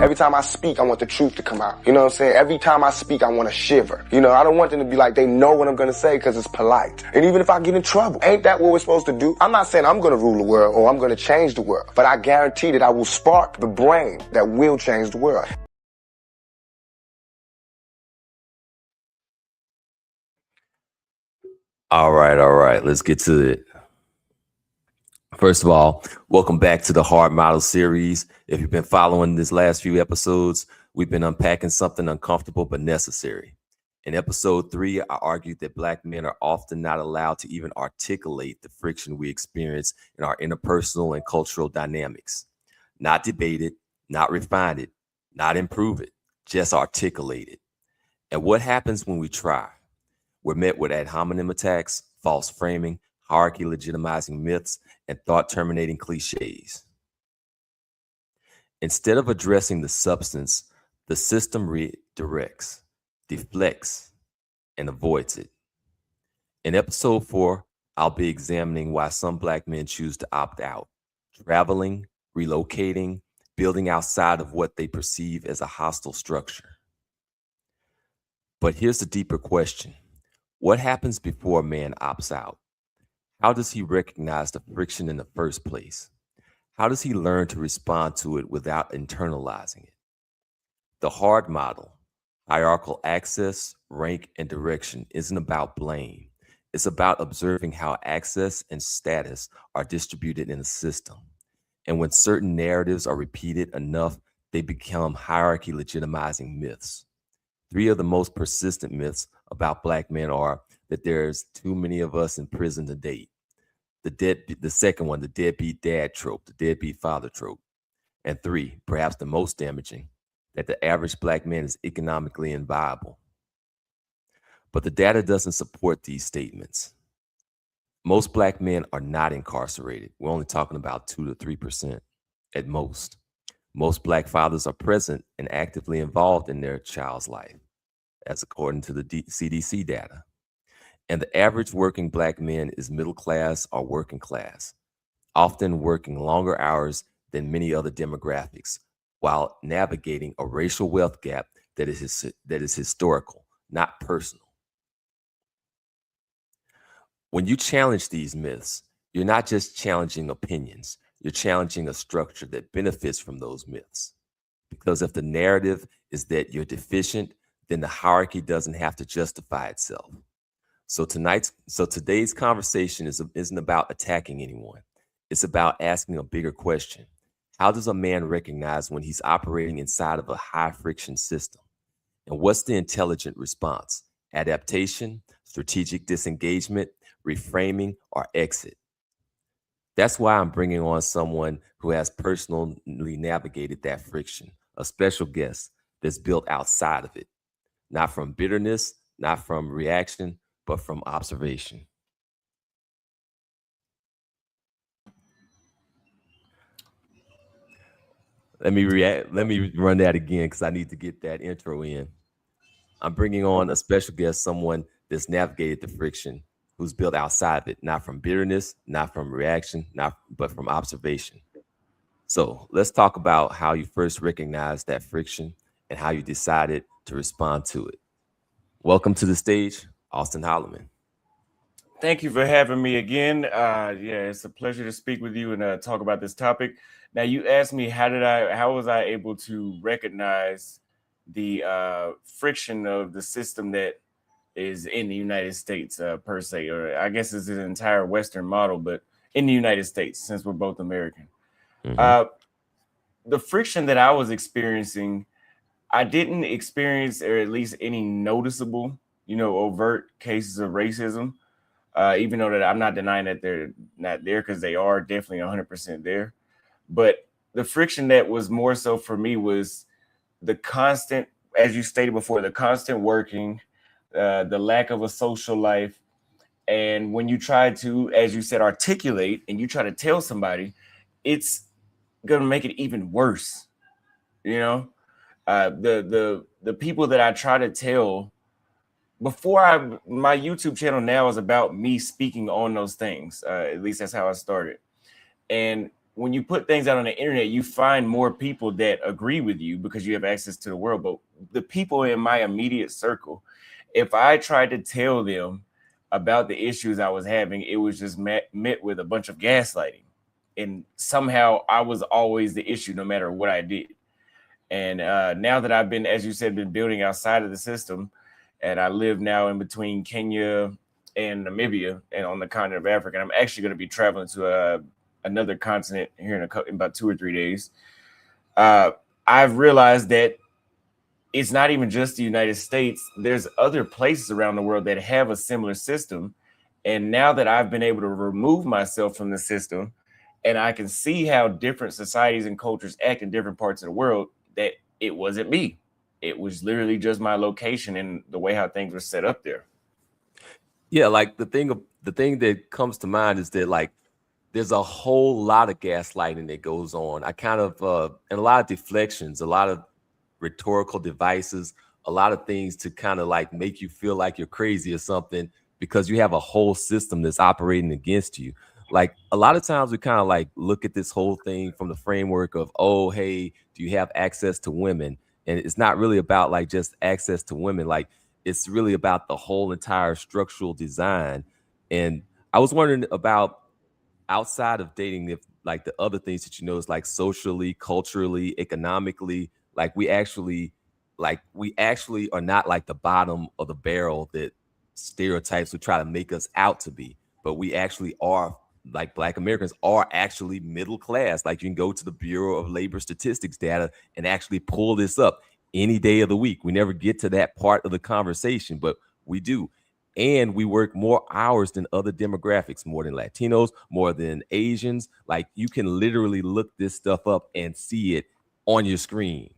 Every time I speak, I want the truth to come out. You know what I'm saying? Every time I speak, I want to shiver. You know, I don't want them to be like, they know what I'm going to say because it's polite. And even if I get in trouble, ain't that what we're supposed to do? I'm not saying I'm going to rule the world or I'm going to change the world, but I guarantee that I will spark the brain that will change the world. All right. Let's get to it. First of all, welcome back to the H.A.R.D model series. If you've been following this last few episodes, we've been unpacking something uncomfortable but necessary. In episode 3, I argued that Black men are often not allowed to even articulate the friction we experience in our interpersonal and cultural dynamics. Not debate it, not refine it, not improve it, just articulate it. And what happens when we try? We're met with ad hominem attacks, false framing, hierarchy legitimizing myths, and thought-terminating cliches. Instead of addressing the substance, the system redirects, deflects, and avoids it. In episode 4, I'll be examining why some Black men choose to opt out, traveling, relocating, building outside of what they perceive as a hostile structure. But here's the deeper question. What happens before a man opts out? How does he recognize the friction in the first place? How does he learn to respond to it without internalizing it? The H.A.R.D model, hierarchical access, rank, and direction, isn't about blame. It's about observing how access and status are distributed in a system. And when certain narratives are repeated enough, they become hierarchy legitimizing myths. 3 of the most persistent myths about Black men are that there's too many of us in prison to date. The second one, the deadbeat dad trope, the deadbeat father trope. And 3, perhaps the most damaging, that the average Black man is economically inviable. But the data doesn't support these statements. Most Black men are not incarcerated. We're only talking about 2 to 3% at most. Most Black fathers are present and actively involved in their child's life, as according to the CDC data. And the average working Black man is middle class or working class, often working longer hours than many other demographics, while navigating a racial wealth gap that is historical, not personal. When you challenge these myths, you're not just challenging opinions, you're challenging a structure that benefits from those myths. Because if the narrative is that you're deficient, then the hierarchy doesn't have to justify itself. So today's conversation isn't about attacking anyone. It's about asking a bigger question. How does a man recognize when he's operating inside of a high friction system? And what's the intelligent response? Adaptation, strategic disengagement, reframing, or exit? That's why I'm bringing on someone who has personally navigated that friction, a special guest that's built outside of it, not from bitterness, not from reaction, but from observation. Let me run that again because I need to get that intro in. I'm bringing on a special guest, someone that's navigated the friction, who's built outside of it, not from bitterness, not from reaction, but from observation. So let's talk about how you first recognized that friction and how you decided to respond to it. Welcome to the stage, Auston Holleman. Thank you for having me again. Yeah, it's a pleasure to speak with you and talk about this topic. Now, you asked me how was I able to recognize the friction of the system that is in the United States per se, or I guess it's an entire Western model, but in the United States, since we're both American. Mm-hmm. The friction that I was experiencing, I didn't experience, or at least any noticeable, overt cases of racism. Even though that I'm not denying that they're not there, because they are definitely 100% there. But the friction that was more so for me was the constant, as you stated before, the constant working, the lack of a social life. And when you try to, as you said, articulate and you try to tell somebody, it's going to make it even worse. The people that I try to tell, my YouTube channel now is about me speaking on those things. At least that's how I started. And when you put things out on the internet, you find more people that agree with you because you have access to the world. But the people in my immediate circle, if I tried to tell them about the issues I was having, it was just met with a bunch of gaslighting. And somehow I was always the issue no matter what I did. And now that I've been, as you said, been building outside of the system, and I live now in between Kenya and Namibia and on the continent of Africa, and I'm actually going to be traveling to another continent here in about 2 or 3 days. I've realized that it's not even just the United States. There's other places around the world that have a similar system. And now that I've been able to remove myself from the system, and I can see how different societies and cultures act in different parts of the world, that it wasn't me. It was literally just my location and the way how things were set up there. Yeah, like the thing that comes to mind is that like there's a whole lot of gaslighting that goes on. I kind of and a lot of deflections, a lot of rhetorical devices, a lot of things to kind of like make you feel like you're crazy or something because you have a whole system that's operating against you. Like a lot of times we kind of like look at this whole thing from the framework of, oh, hey, do you have access to women? And it's not really about like just access to women. Like it's really about the whole entire structural design. And I was wondering about outside of dating, if like the other things that you know is like socially, culturally, economically, like we actually are not like the bottom of the barrel that stereotypes would try to make us out to be, but we actually are. Like Black Americans are actually middle class. Like you can go to the Bureau of Labor Statistics data and actually pull this up any day of the week. We never get to that part of the conversation, but we do. And we work more hours than other demographics, more than Latinos, more than Asians. Like you can literally look this stuff up and see it on your screen.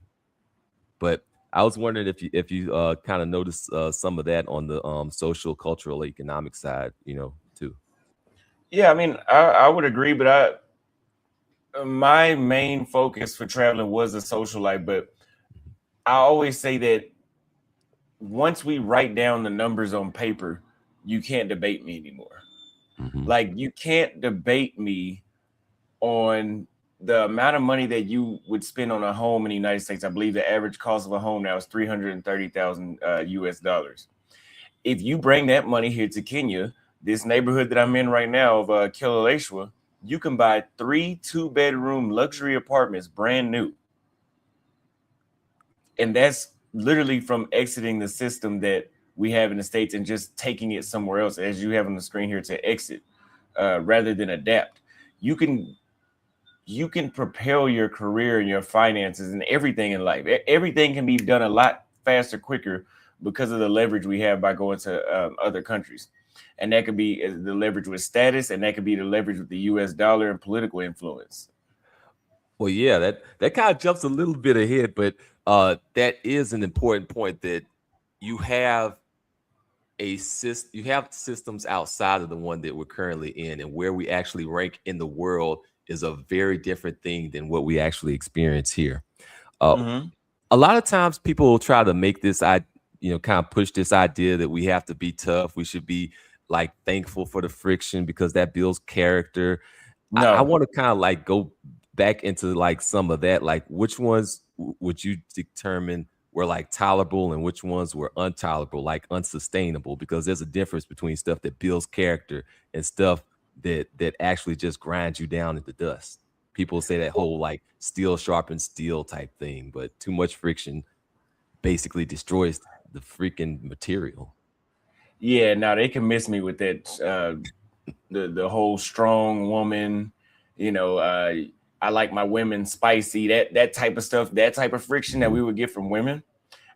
But I was wondering if you kind of noticed some of that on the social, cultural, economic side, you know, too. Yeah, I mean, I would agree, but my main focus for traveling was the social life. But I always say that once we write down the numbers on paper, you can't debate me anymore. Mm-hmm. Like you can't debate me on the amount of money that you would spend on a home in the United States. I believe the average cost of a home now is $330,000 US dollars. If you bring that money here to Kenya, this neighborhood that I'm in right now of Kileleshwa, you can buy 3 2-bedroom luxury apartments brand new. And that's literally from exiting the system that we have in the States and just taking it somewhere else, as you have on the screen here, to exit rather than adapt. You can propel your career and your finances and everything in life. Everything can be done a lot faster, quicker because of the leverage we have by going to other countries. And that could be the leverage with status, and that could be the leverage with the US dollar and political influence. Well, yeah, that kind of jumps a little bit ahead, but that is an important point that you have you have systems outside of the one that we're currently in, and where we actually rank in the world is a very different thing than what we actually experience here. A lot of times people will try to make this, kind of push this idea that we have to be tough. We should be like thankful for the friction because that builds character. No. I want to kind of like go back into like some of that. Like which ones would you determine were like tolerable and which ones were intolerable, like unsustainable? Because there's a difference between stuff that builds character and stuff that actually just grinds you down into dust. People say that whole like steel sharpens steel type thing, but too much friction basically destroys the freaking material. Yeah, now they can miss me with that. The whole strong woman, I like my women spicy, that type of stuff, that type of friction that we would get from women.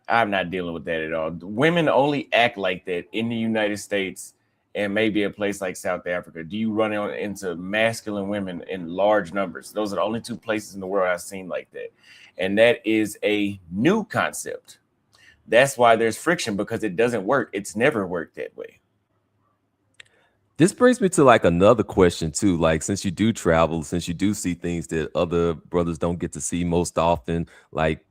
I'm not dealing with that at all. Women only act like that in the United States and maybe a place like South Africa. Do you run into masculine women in large numbers? Those are the only 2 places in the world I've seen like that. And that is a new concept. That's why there's friction, because it doesn't work. It's never worked that way. This brings me to like another question too. Like, since you do travel, since you do see things that other brothers don't get to see most often, like,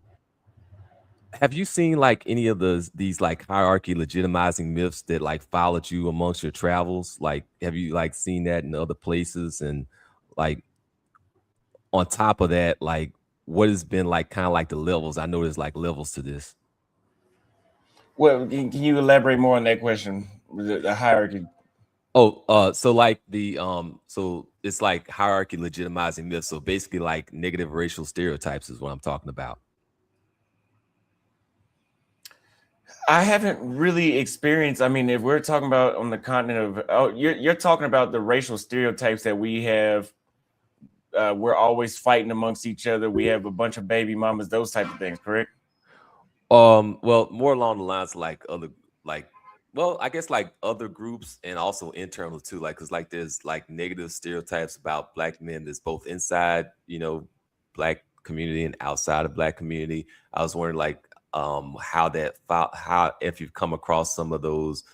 have you seen like any of these like hierarchy legitimizing myths that like followed you amongst your travels? Like, have you like seen that in other places? And like, on top of that, like what has been like kind of like the levels? I know there's like levels to this. Well, can you elaborate more on that question? The hierarchy. Oh, so like so it's like hierarchy legitimizing myths. So basically like negative racial stereotypes is what I'm talking about. I haven't really experienced. I mean, if we're talking about on the continent of, you're talking about the racial stereotypes that we have. We're always fighting amongst each other. We have a bunch of baby mamas, those type of things, correct? Well, more along the lines of like other like well, I guess like other groups and also internal too. Like, cause like there's like negative stereotypes about black men that's both inside, black community and outside of black community. I was wondering like how if you've come across some of those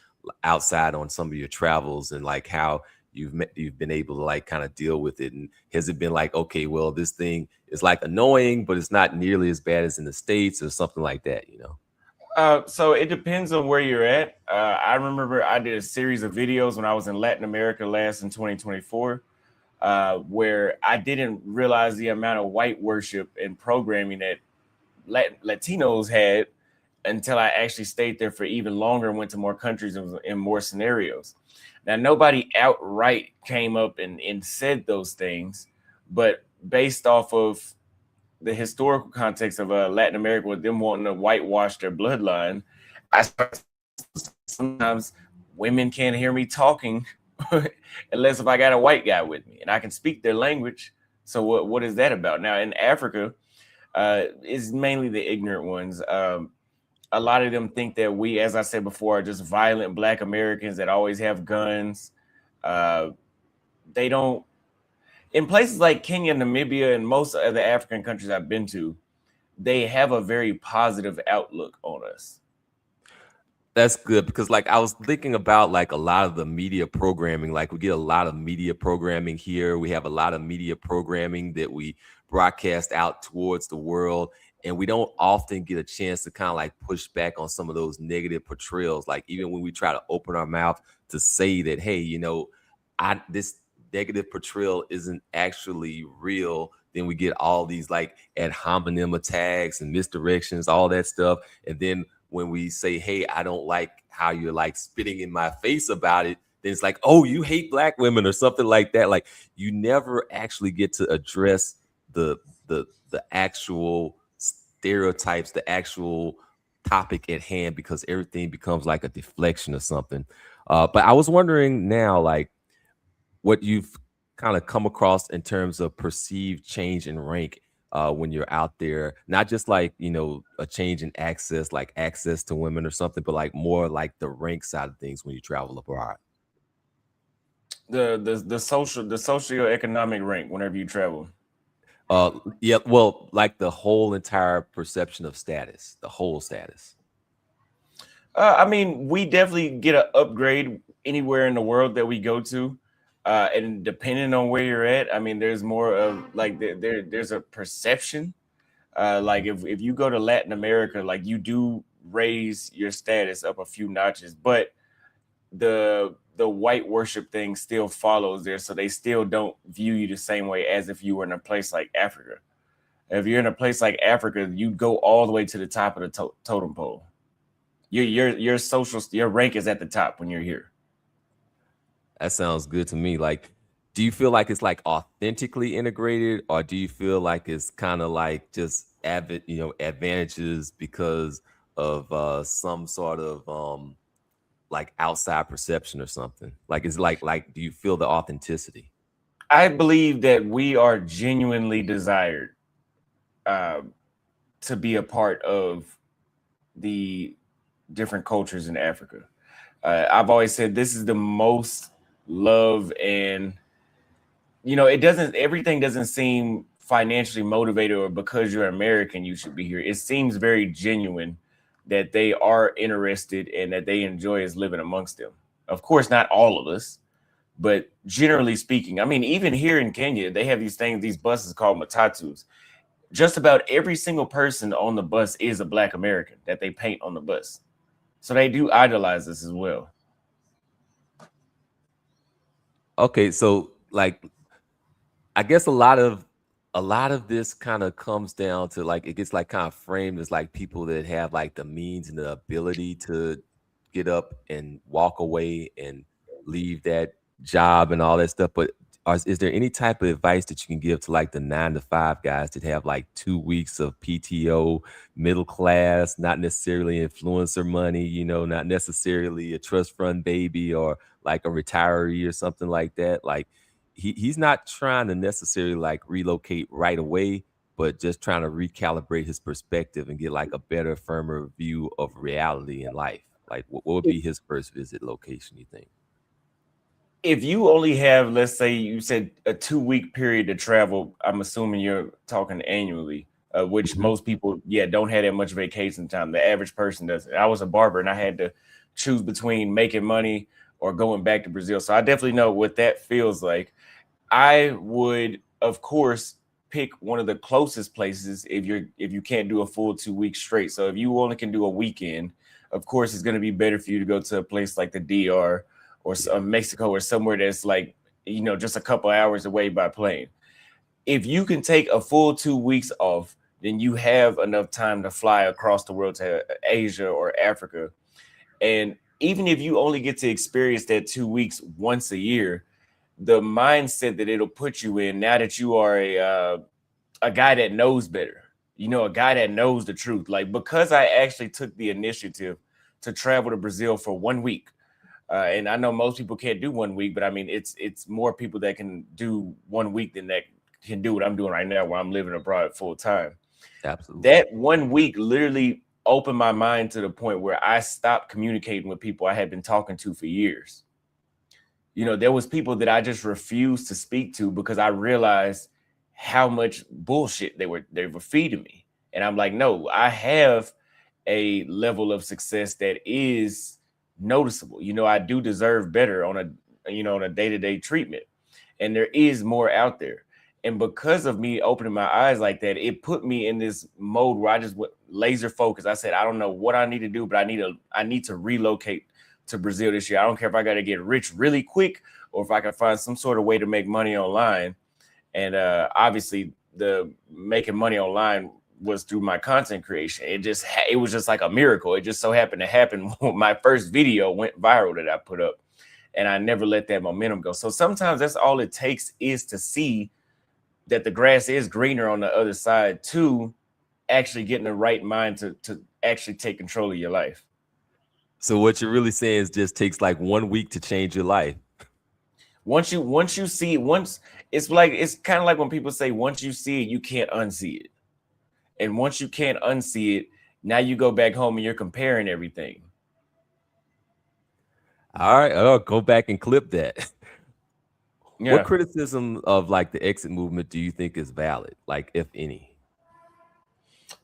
outside on some of your travels and like how you've been able to like kind of deal with it, and has it been like, okay, well, this thing is like annoying but it's not nearly as bad as in the States or something like that. So it depends on where you're at. I remember I did a series of videos when I was in Latin America last in 2024, where I didn't realize the amount of white worship and programming that Latinos had until I actually stayed there for even longer and went to more countries and in more scenarios. Now, nobody outright came up and said those things, but based off of the historical context of Latin America, with them wanting to whitewash their bloodline, I sometimes women can't hear me talking unless if I got a white guy with me and I can speak their language. So what is that about? Now in Africa, is mainly the ignorant ones. A lot of them think that we, as I said before, are just violent black Americans that always have guns. They don't. In places like Kenya, Namibia, and most of the African countries I've been to, they have a very positive outlook on us. That's good, because like I was thinking about like a lot of the media programming. Like we get a lot of media programming here. We have a lot of media programming that we broadcast out towards the world, and we don't often get a chance to kind of like push back on some of those negative portrayals. Like even when we try to open our mouth to say that, hey, this negative portrayal isn't actually real, then we get all these like ad hominem attacks and misdirections, all that stuff. And then when we say, hey, I don't like how you're like spitting in my face about it, then it's like, oh, you hate black women or something like that. Like you never actually get to address the actual stereotypes, the actual topic at hand, because everything becomes like a deflection or something. But I was wondering now, like what you've kind of come across in terms of perceived change in rank when you're out there, not just like, a change in access, like access to women or something, but like more like the rank side of things when you travel abroad. The socioeconomic rank whenever you travel. Yeah, well, like the whole entire perception of status, the whole status. I mean, we definitely get an upgrade anywhere in the world that we go to. And depending on where you're at, I mean, there's more of like there's a perception. Like if you go to Latin America, like you do raise your status up a few notches, but the white worship thing still follows there, so they still don't view you the same way as if you were in a place like Africa. If you're in a place like Africa, you go all the way to the top of the totem pole. Your rank is at the top when you're here. That sounds good to me. Like, do you feel like it's like authentically integrated, or do you feel like it's kind of like just advantages because of some sort of like outside perception or something? Like, it's like do you feel the authenticity? I believe that we are genuinely desired to be a part of the different cultures in Africa. I've always said this is the most love, and everything doesn't seem financially motivated or because you're American you should be here. It seems very genuine that they are interested and that they enjoy us living amongst them. Of course, not all of us, but generally speaking. I mean, even here in Kenya, they have these buses called matatus. Just about every single person on the bus is a Black American that they paint on the bus. So they do idolize us as well. Okay, so like I guess a lot of a lot of this kind of comes down to like it gets like kind of framed as like people that have like the means and the ability to get up and walk away and leave that job and all that stuff. But is there any type of advice that you can give to like the 9 to 5 guys that have like 2 weeks of PTO, middle class, not necessarily influencer money, you know, not necessarily a trust fund baby or like a retiree or something like that? Like, he's not trying to necessarily like relocate right away, but just trying to recalibrate his perspective and get like a better, firmer view of reality in life. Like, what would be his first visit location, you think? If you only have, let's say you said a 2-week period to travel, I'm assuming you're talking annually, which most people, don't have that much vacation time. The average person doesn't. I was a barber and I had to choose between making money or going back to Brazil. So I definitely know what that feels like. I would, of course, pick one of the closest places if you can't do a full 2 weeks straight. So if you only can do a weekend, of course, it's going to be better for you to go to a place like the DR or Mexico or somewhere that's like, just a couple hours away by plane. If you can take a full 2 weeks off, then you have enough time to fly across the world to Asia or Africa. And even if you only get to experience that 2 weeks once a year, the mindset that it'll put you in now that you are a guy that knows better, a guy that knows the truth. Like, because I actually took the initiative to travel to Brazil for 1 week. And I know most people can't do 1 week, but I mean, it's more people that can do 1 week than that can do what I'm doing right now, where I'm living abroad full time. Absolutely. That 1 week literally opened my mind to the point where I stopped communicating with people I had been talking to for years. There was people that I just refused to speak to because I realized how much bullshit they were feeding me. And I'm like, no, I have a level of success that is noticeable. I do deserve better on a day-to-day treatment. And there is more out there. And because of me opening my eyes like that, it put me in this mode where I just went laser focused. I said, I don't know what I need to do, but I need to relocate to Brazil this year. I don't care if I got to get rich really quick or if I can find some sort of way to make money online. And obviously the making money online was through my content creation. It was just like a miracle. It just so happened to happen when my first video went viral that I put up, and I never let that momentum go. So sometimes that's all it takes, is to see that the grass is greener on the other side, to actually get in the right mind to actually take control of your life. So what you're really saying is just takes like 1 week to change your life. Once you see it, it's kind of like when people say, once you see it, you can't unsee it. And once you can't unsee it, now you go back home and you're comparing everything. All right, I'll go back and clip that. Yeah. What criticism of like the exit movement do you think is valid, like if any?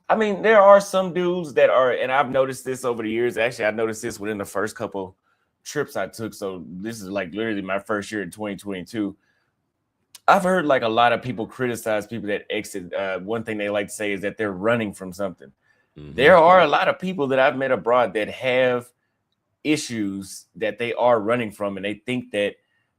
I mean, there are some dudes that are, and I've noticed this over the years. Actually, I noticed this within the first couple trips I took. So this is like literally my first year in 2022. I've heard like a lot of people criticize people that exit. One thing they like to say is that they're running from something. There are a lot of people that I've met abroad that have issues that they are running from, and they think that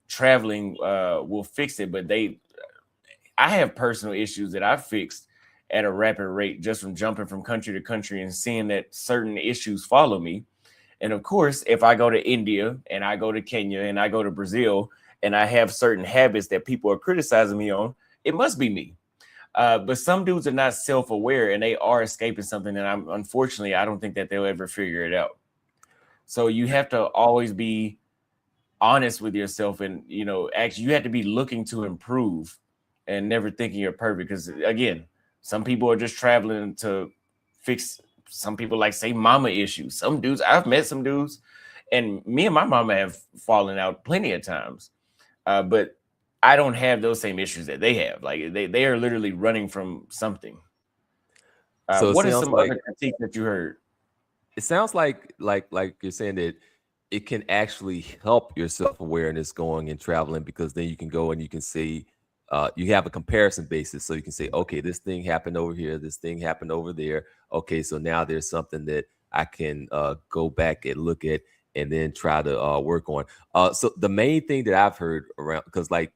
traveling will fix it. But I have personal issues that I've fixed at a rapid rate just from jumping from country to country and seeing that certain issues follow me. And of course, if I go to India and I go to Kenya and I go to Brazil and I have certain habits that people are criticizing me on, it must be me. But some dudes are not self-aware and they are escaping something. And unfortunately, I don't think that they'll ever figure it out. So you have to always be honest with yourself, and, actually you have to be looking to improve and never thinking you're perfect. Because again, some people are just traveling to fix, some people like say mama issues. Some dudes, I've met some dudes, and me and my mama have fallen out plenty of times. But I don't have those same issues that they have. Like they are literally running from something. So what is some other critiques that you heard? It sounds like you're saying that it can actually help your self-awareness going and traveling, because then you can go and you can see, you have a comparison basis. So you can say, okay, this thing happened over here, this thing happened over there. Okay, so now there's something that I can go back and look at and then try to work on. So the main thing that I've heard around, because like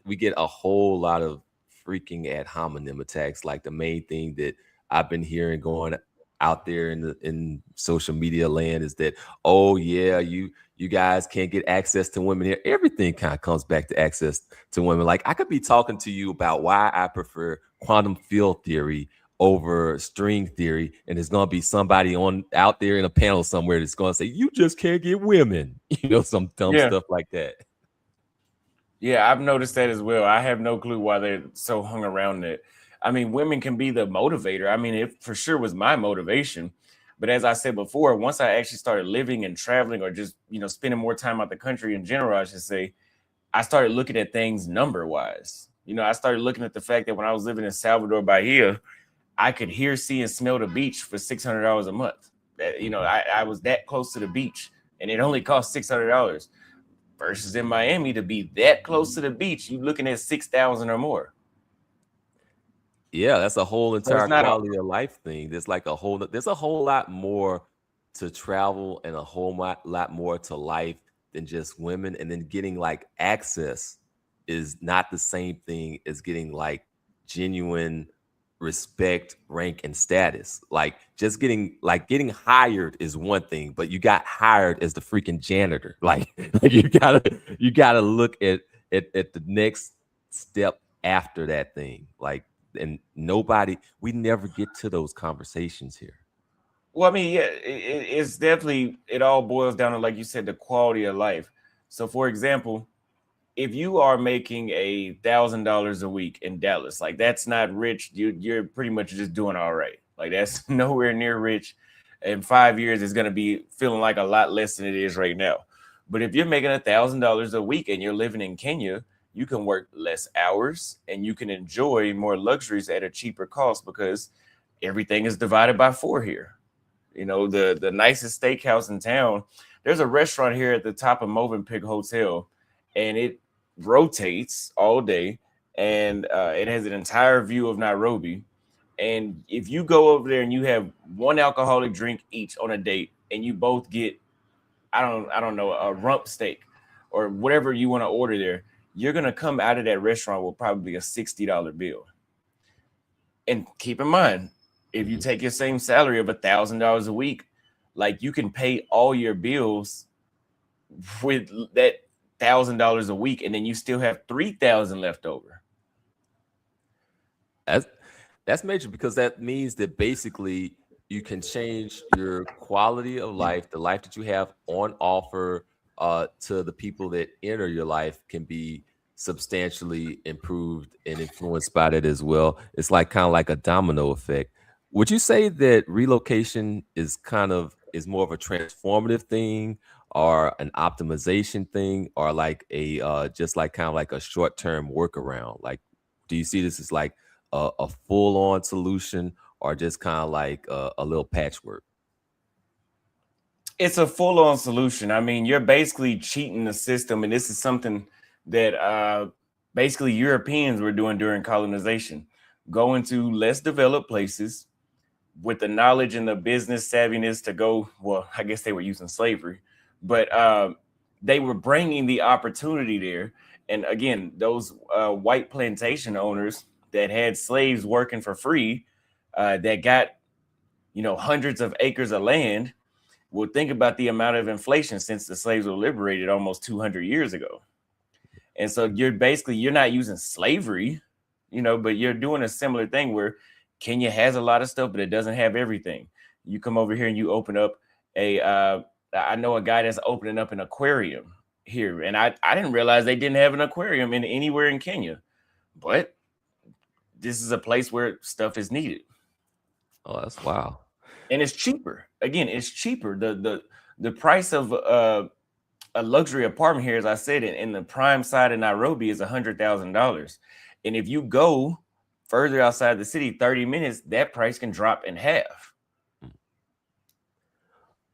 we get a whole lot of freaking ad hominem attacks. Like the main thing that I've been hearing going out there in social media land is that, oh yeah, you guys can't get access to women here. Everything kind of comes back to access to women. Like I could be talking to you about why I prefer quantum field theory over string theory, and there's gonna be somebody out there in a panel somewhere that's gonna say you just can't get women, some dumb stuff like that. Yeah, I've noticed that as well. I have no clue why they're so hung around it. I mean, women can be the motivator. I mean, it for sure was my motivation. But as I said before, once I actually started living and traveling, or just, spending more time out the country in general, I should say, I started looking at things number wise. I started looking at the fact that when I was living in Salvador Bahia, I could hear, see, and smell the beach for $600 a month. I was that close to the beach, and it only cost $600. Versus in Miami, to be that close to the beach, you're looking at 6,000 or more. Yeah, that's a whole entire quality of life thing. There's a whole lot more to travel and a whole lot more to life than just women. And then getting like access is not the same thing as getting like genuine respect, rank, and status. Like just getting hired is one thing, but you got hired as the freaking janitor. Like you gotta look at the next step after that thing. Like, and we never get to those conversations here. Well, I mean, yeah, it's definitely, it all boils down to, like you said, the quality of life. So for example, if you are making $1,000 a week in Dallas, like that's not rich. You're pretty much just doing all right. Like that's nowhere near rich. In 5 years, it's going to be feeling like a lot less than it is right now. But if you're making $1,000 a week and you're living in Kenya, you can work less hours and you can enjoy more luxuries at a cheaper cost because everything is divided by 4 here. The nicest steakhouse in town, there's a restaurant here at the top of Movenpick Hotel, and it rotates all day, and it has an entire view of Nairobi. And if you go over there and you have one alcoholic drink each on a date, and you both get, I don't know, a rump steak or whatever you want to order there, you're gonna come out of that restaurant with probably a $60 bill. And keep in mind, if you take your same salary of $1,000 a week, like you can pay all your bills with that $1,000 a week, and then you still have $3,000 left over. That's major, because that means that basically you can change your quality of life. The life that you have on offer to the people that enter your life can be substantially improved and influenced by that as well. It's kind of like a domino effect. Would you say that relocation is more of a transformative thing, or an optimization thing, or like just like kind of like a short-term workaround? Like, do you see this as like a full-on solution, or just kind of like a little patchwork? It's a full-on solution. I mean, you're basically cheating the system, and this is something that basically Europeans were doing during colonization, going to less developed places with the knowledge and the business savviness to go. Well, I guess they were using slavery, but they were bringing the opportunity there. And again, those white plantation owners that had slaves working for free, that got, hundreds of acres of land. Well, think about the amount of inflation since the slaves were liberated almost 200 years ago. And so you're not using slavery, but you're doing a similar thing where Kenya has a lot of stuff, but it doesn't have everything. You come over here and you open up I know a guy that's opening up an aquarium here, and I didn't realize they didn't have an aquarium anywhere in Kenya, but this is a place where stuff is needed. Oh, that's wow. And it's cheaper. Again, it's cheaper. The price of a luxury apartment here, as I said, in the prime side of Nairobi is $100,000. And if you go further outside the city, 30 minutes, that price can drop in half.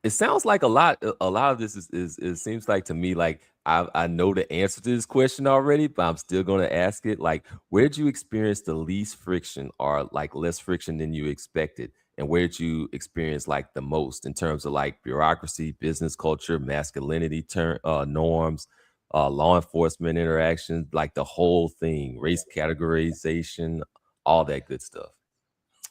It sounds like a lot of this is seems like to me like I know the answer to this question already, but I'm still going to ask it. Like, where did you experience the least friction, or like less friction than you expected? And where did you experience like the most in terms of like bureaucracy, business culture, masculinity norms? law enforcement interactions, like the whole thing, race categorization, all that good stuff?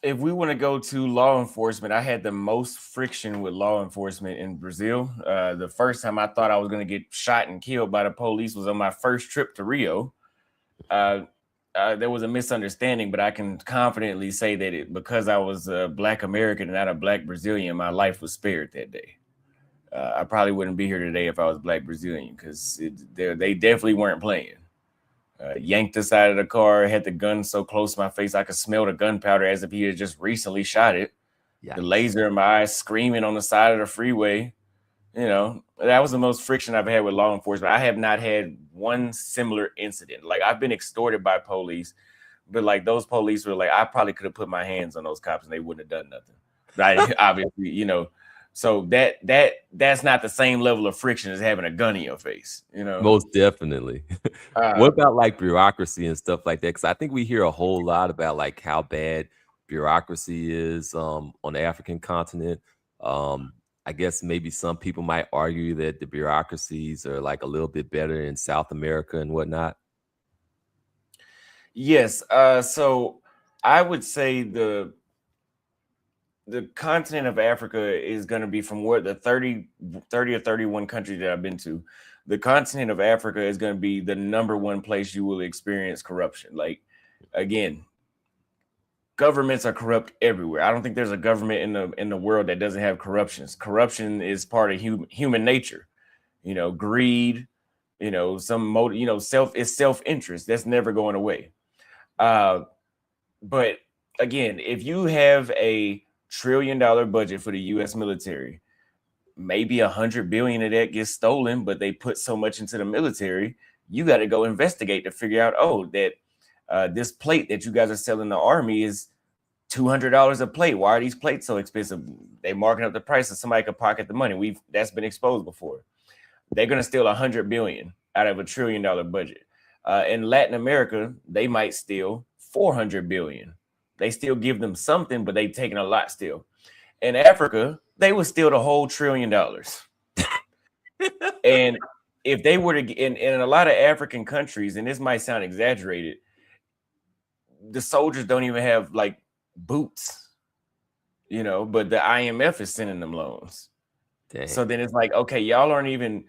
If we want to go to law enforcement, I had the most friction with law enforcement in Brazil. The first time I thought I was going to get shot and killed by the police was on my first trip to Rio. There was a misunderstanding, but I can confidently say that because I was a Black American and not a Black Brazilian, my life was spared that day. I probably wouldn't be here today if I was Black Brazilian, because they definitely weren't playing. Yanked us out of the car, had the gun so close to my face I could smell the gunpowder as if he had just recently shot it. Yeah. The laser in my eyes, screaming on the side of the freeway. You know, that was the most friction I've had with law enforcement. I have not had one similar incident. Like, I've been extorted by police, but like those police were like, I probably could have put my hands on those cops and they wouldn't have done nothing. Right? Obviously, you know. So that's not the same level of friction as having a gun in your face, you know. Most definitely. What about like bureaucracy and stuff like that? Because I think we hear a whole lot about like how bad bureaucracy is on the African continent. I guess maybe some people might argue that the bureaucracies are like a little bit better in South America and whatnot. Yes. So I would say the continent of Africa is going to be, from where the 30 or 31 countries that I've been to, the continent of Africa is going to be the #1 place you will experience corruption. Like, again, governments are corrupt everywhere. I don't think there's a government in the world that doesn't have corruptions. Corruption is part of human nature. You know, greed, you know, some motive, you know, self-interest. That's never going away. But again, if you have a $1 trillion budget for the U.S. military, maybe $100 billion of that gets stolen, but they put so much into the military, you got to go investigate to figure out, oh, that this plate that you guys are selling the army is $200 a plate. Why are these plates so expensive? They marking up the price so somebody could pocket the money. That's been exposed before. They're going to steal $100 billion out of a $1 trillion budget. In Latin America, they might steal $400 billion. They still give them something, but they've taken a lot still. In Africa, they would steal the whole $1 trillion. And if they were to, in a lot of African countries, and this might sound exaggerated, the soldiers don't even have like boots, you know, but the IMF is sending them loans. Dang. So then it's like, okay, y'all aren't even,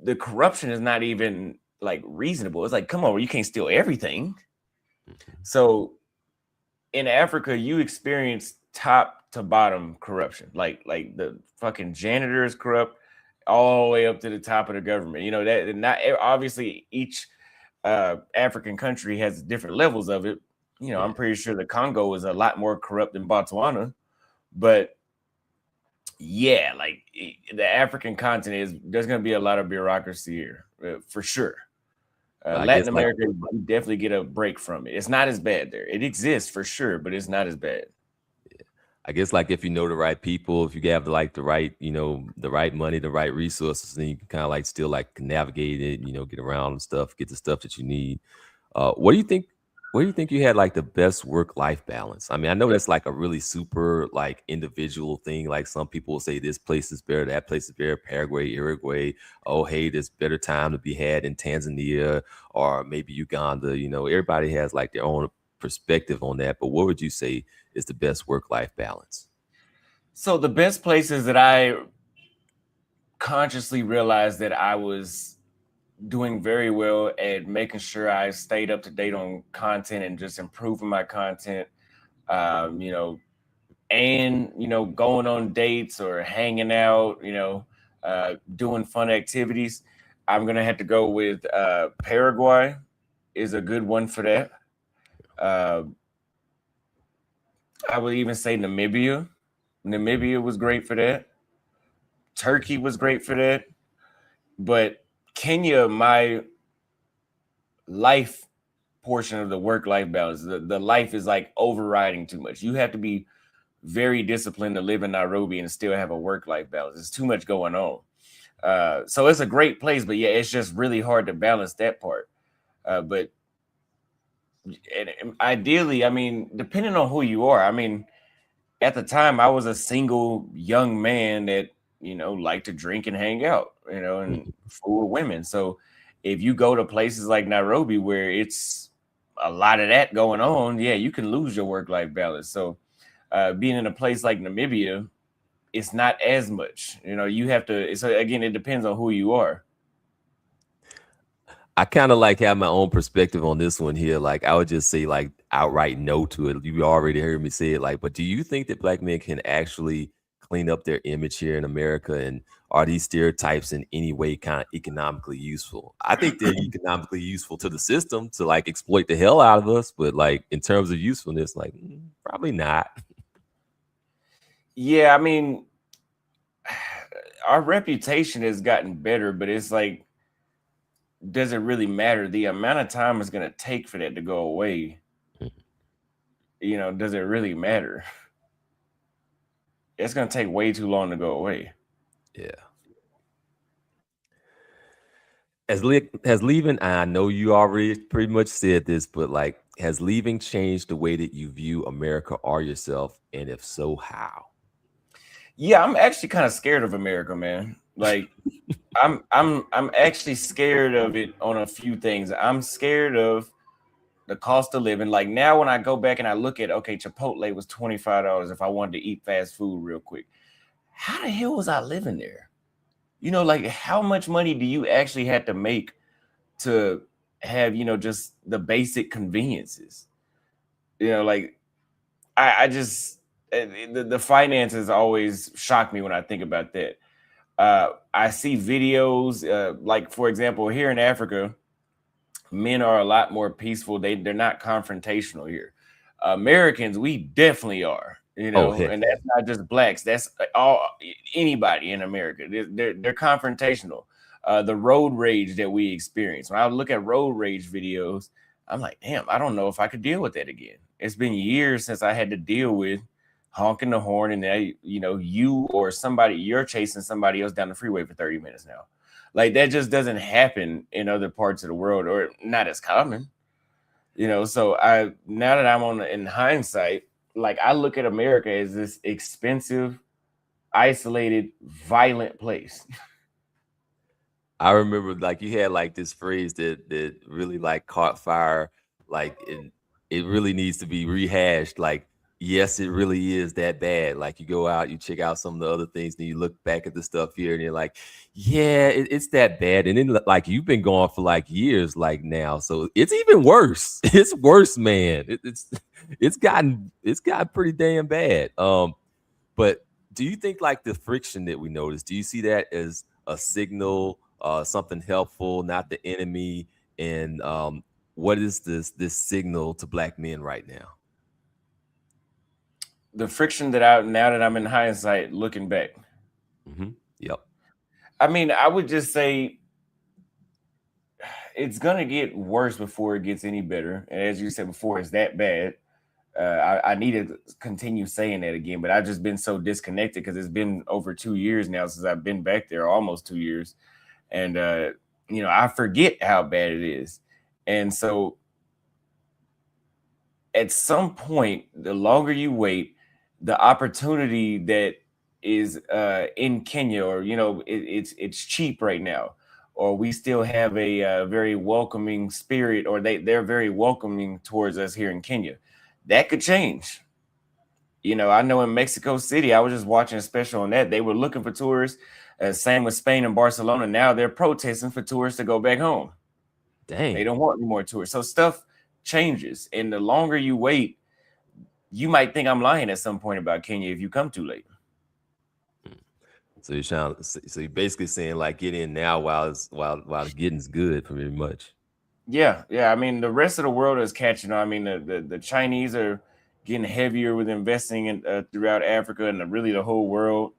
the corruption is not even like reasonable. It's like, come on, you can't steal everything. So in Africa, you experience top to bottom corruption. Like the fucking janitor is corrupt all the way up to the top of the government. You know, that not obviously each African country has different levels of it. You know, I'm pretty sure the Congo is a lot more corrupt than Botswana, but yeah, like the African continent there's going to be a lot of bureaucracy here for sure. Latin America, you definitely get a break from it. It's not as bad there. It exists for sure, but it's not as bad. Yeah. I guess like if you know the right people, if you have like the right, you know, the right money, the right resources, then you can kind of like still like navigate it, you know, get around and stuff, get the stuff that you need. What do you think? Where do you think you had like the best work-life balance? I mean, I know that's like a really super like individual thing. Like some people will say this place is better, that place is better, Paraguay, Uruguay. Oh, hey, there's better time to be had in Tanzania or maybe Uganda. You know, everybody has like their own perspective on that. But what would you say is the best work-life balance? So the best places that I consciously realized that I was doing very well at making sure I stayed up to date on content and just improving my content, you know, and, you know, going on dates or hanging out, you know, doing fun activities. I'm going to have to go with Paraguay is a good one for that. I would even say Namibia. Namibia was great for that. Turkey was great for that. But Kenya, my life portion of the work-life balance, the life is like overriding too much. You have to be very disciplined to live in Nairobi and still have a work-life balance. There's too much going on. So it's a great place, but yeah, it's just really hard to balance that part. But ideally, I mean, depending on who you are, I mean, at the time I was a single young man that, you know, liked to drink and hang out, you know, and fool with women. So if you go to places like Nairobi where it's a lot of that going on, yeah, you can lose your work-life balance. So being in a place like Namibia, it's not as much. You know, you have to. So again, it depends on who you are. I kind of like have my own perspective on this one here. Like, I would just say like outright no to it. You already heard me say it. Like, but do you think that black men can actually clean up their image here in America? And are these stereotypes in any way kind of economically useful? I think they're economically useful to the system to like exploit the hell out of us. But like in terms of usefulness, like probably not. Yeah, I mean, our reputation has gotten better, but it's like, does it really matter? The amount of time it's going to take for that to go away, you know, does it really matter? It's going to take way too long to go away. Yeah. Has leaving, I know you already pretty much said this, but like, has leaving changed the way that you view America or yourself? And if so, how? Yeah, I'm actually kind of scared of America, man. Like, I'm actually scared of it on a few things. I'm scared of the cost of living. Like now, when I go back and I look at, okay, Chipotle was $25 if I wanted to eat fast food real quick. How the hell was I living there? You know, like how much money do you actually have to make to have, you know, just the basic conveniences? You know, like I just the finances always shock me when I think about that. I see videos like, for example, here in Africa, men are a lot more peaceful. They're not confrontational here. Americans, we definitely are, you know, and that's not just blacks. That's all anybody in America. They're confrontational. The road rage that we experience. When I look at road rage videos, I'm like, damn, I don't know if I could deal with that again. It's been years since I had to deal with honking the horn and they, you know, you or somebody, you're chasing somebody else down the freeway for 30 minutes now. Like that just doesn't happen in other parts of the world, or not as common, you know. So now that I'm in hindsight, like I look at America as this expensive, isolated, violent place. I remember like you had like this phrase that really like caught fire. Like it really needs to be rehashed. Like, yes, it really is that bad. Like you go out, you check out some of the other things, and you look back at the stuff here, and you're like, yeah, it's that bad. And then like you've been gone for like years, like now, so it's even worse. It's worse, man. It's gotten pretty damn bad. But do you think like the friction that we notice? Do you see that as a signal? Something helpful, not the enemy. And what is this signal to black men right now? The friction that now that I'm in hindsight looking back. Yep. I mean, I would just say it's gonna get worse before it gets any better. And as you said before, it's that bad. I need to continue saying that again, but I've just been so disconnected because it's been over 2 years now since I've been back there, almost 2 years. And, you know, I forget how bad it is. And so at some point, the longer you wait, the opportunity that is in Kenya, or, you know, it's cheap right now, or we still have a very welcoming spirit, or they're very welcoming towards us here in Kenya. That could change. You know, I know in Mexico City, I was just watching a special on that. They were looking for tourists. Same with Spain and Barcelona. Now they're protesting for tourists to go back home. Dang. They don't want any more tourists. So stuff changes. And the longer you wait, you might think I'm lying at some point about Kenya if you come too late. So you're basically saying like get in now while the getting's good, pretty much. Yeah. I mean, the rest of the world is catching on. I mean, the Chinese are getting heavier with investing in throughout Africa and really the whole world.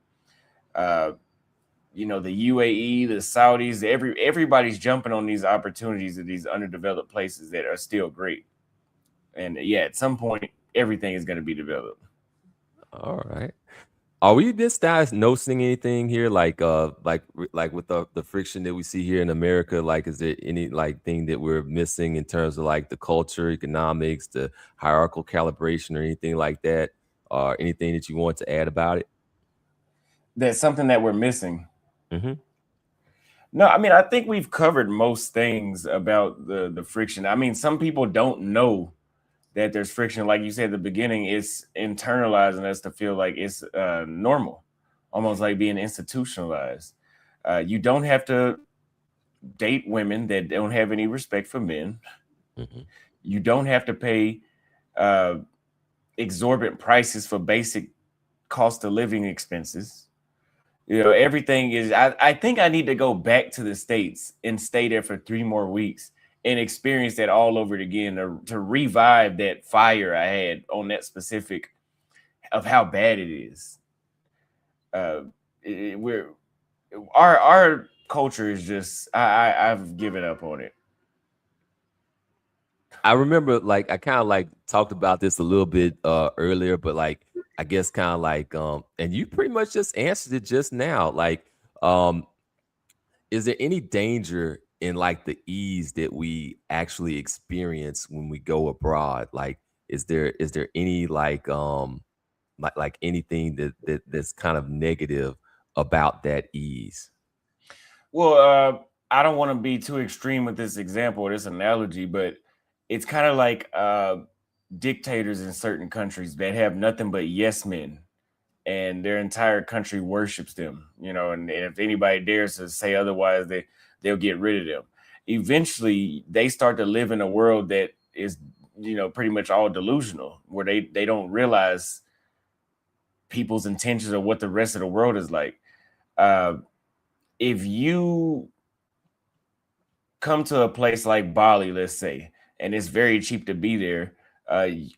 You know, the UAE, the Saudis, everybody's jumping on these opportunities of these underdeveloped places that are still great. And yeah, at some point, everything is going to be developed. All right. Are we just noticing anything here, like with the friction that we see here in America? Like, is there any like thing that we're missing in terms of like the culture, economics, the hierarchical calibration, or anything like that, or anything that you want to add about it? That's something that we're missing. No, I mean, I think we've covered most things about the friction. I mean, some people don't know that there's friction. Like you said at the beginning, it's internalizing us to feel like it's normal, almost like being institutionalized. You don't have to date women that don't have any respect for men. Mhm. You don't have to pay uh, exorbitant prices for basic cost of living expenses. You know, everything is. I think I need to go back to the States and stay there for 3 more weeks and experience that all over again to revive that fire I had on that specific of how bad it is. Uh, we're our culture is just. I've given up on it. I remember like I kind of like talked about this a little bit earlier, but like I guess kind of like and you pretty much just answered it just now. Like um is there any danger in like the ease that we actually experience when we go abroad? Like is there any like anything that's kind of negative about that ease? Well, I don't want to be too extreme with this example or this analogy, but it's kind of like dictators in certain countries that have nothing but yes men, and their entire country worships them. You know, and if anybody dares to say otherwise, they'll get rid of them. Eventually, they start to live in a world that is, you know, pretty much all delusional, where they don't realize people's intentions or what the rest of the world is like. Uh, if you come to a place like Bali, let's say, and it's very cheap to be there.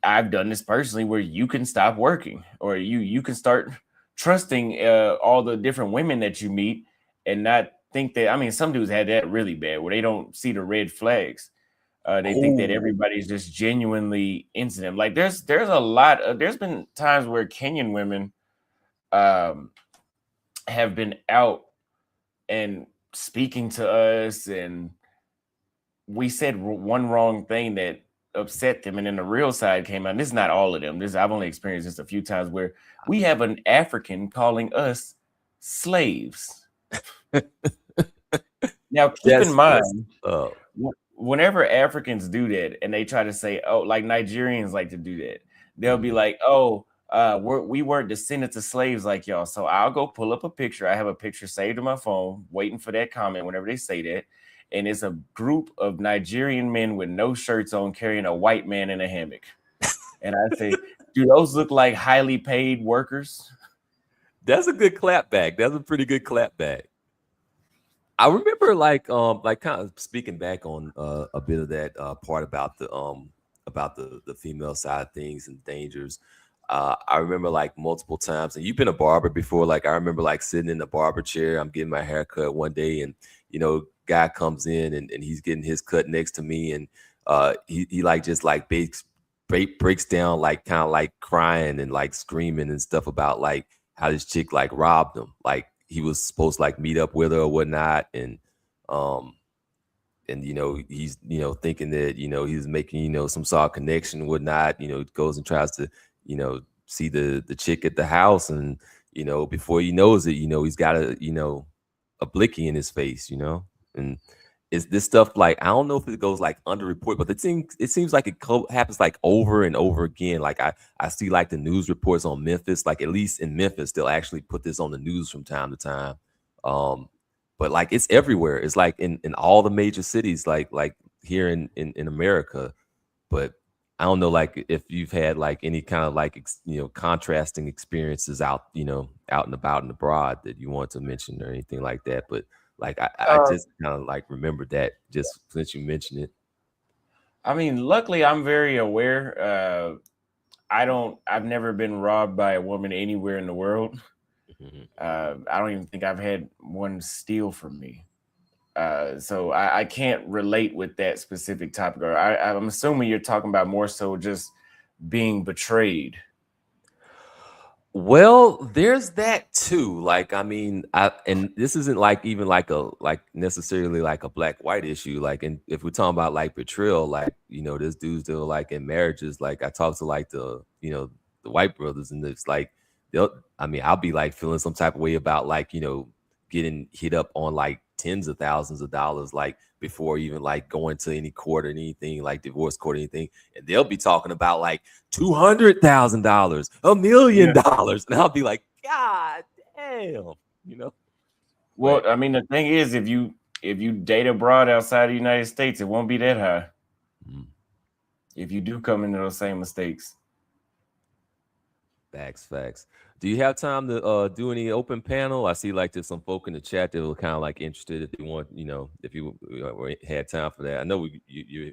I've done this personally where you can stop working, or you can start trusting all the different women that you meet and not think that. I mean, some dudes had that really bad where they don't see the red flags. They think that Oh, everybody's just genuinely into them. Like there's a lot of there's been times where Kenyan women um, have been out and speaking to us, and we said one wrong thing that upset them, and then the real side came out. And this is not all of them. This I've only experienced this a few times where we have an African calling us slaves. Now, keep in That's mind, uh whenever Africans do that, and they try to say, "Oh," like Nigerians like to do that, they'll be mhm. like, "Oh, we weren't descendants of slaves like y'all." So I'll go pull up a picture. I have a picture saved on my phone, waiting for that comment whenever they say that. And it's a group of Nigerian men with no shirts on carrying a white man in a hammock. And I say, do those look like highly paid workers? That's a good clapback. That's a pretty good clapback. I remember like kind of speaking back on a bit of that part about the female side of things and dangers. I remember like multiple times, and you've been a barber before. Like I remember like sitting in the barber chair, I'm getting my hair cut one day, and guy comes in and he's getting his cut next to me, and he like just like breaks down like kind of like crying and like screaming and stuff about like how this chick like robbed him. Like he was supposed to like meet up with her or whatnot, um and he's thinking that he's making some sort of connection and whatnot. Goes and tries to see the chick at the house, and before he knows it, he's got a blicky in his face, and is this stuff like I don't know if it goes like underreported, but it seems like it happens like over and over again. Like I see like the news reports on Memphis, like at least in Memphis, they'll actually put this on the news from time to time. Um, but like it's everywhere. It's like in all the major cities, like here in America. But I don't know, like if you've had like any kind of like contrasting experiences out and about and abroad that you want to mention or anything like that. But like I Uh, just kind of like remember that just since you mentioned it. I mean, luckily, I'm very aware. I've never been robbed by a woman anywhere in the world. Mhm. I don't even think I've had one steal from me. So I can't relate with that specific topic. Or I'm assuming you're talking about more so just being betrayed. Well, there's that too. Like, I mean, and this isn't like even like necessarily like a black white issue. Like, and if we're talking about like betrayal, like this dude's still like in marriages. Like, I talk to like the white brothers, and it's like I mean, I'll be like feeling some type of way about like getting hit up on like tens of thousands of dollars, like before even like going to any court or anything, like divorce court or anything. And they'll be talking about like $200,000, $1 million. And I'll be like, God damn, you know? Well, I mean, the thing is, if you date abroad outside the United States, it won't be that high. If you do come into those same mistakes. Facts. Do you have time to do any open panel? I see like there's some folk in the chat that were kind of like interested if they want, you know, if you had time for that. I know you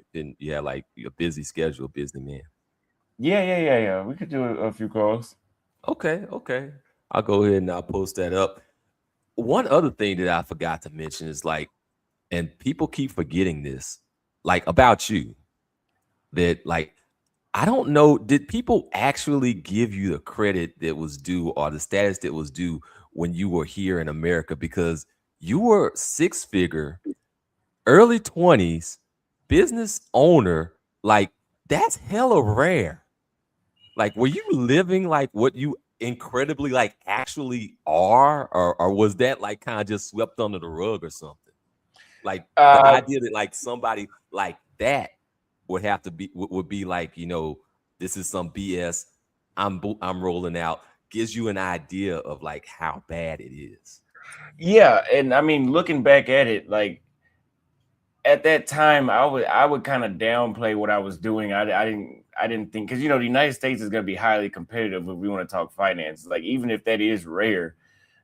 had like a busy schedule, busy man. Yeah. We could do a few calls. Okay. I'll go ahead and I'll post that up. One other thing that I forgot to mention is like, and people keep forgetting this, like about you, that like, I don't know, did people actually give you the credit that was due or the status that was due when you were here in America? Because you were 6-figure, early 20s, business owner. Like, that's hella rare. Like, were you living like what you incredibly like actually are? Or was that like kind of just swept under the rug or something? Like the idea that like somebody like that would have to be would be like, you know, this is some BS. I'm rolling out, gives you an idea of like how bad it is. Yeah, and I mean, looking back at it, like at that time, I would kind of downplay what I was doing. I didn't think, because you know the United States is going to be highly competitive if we want to talk finance. Like even if that is rare,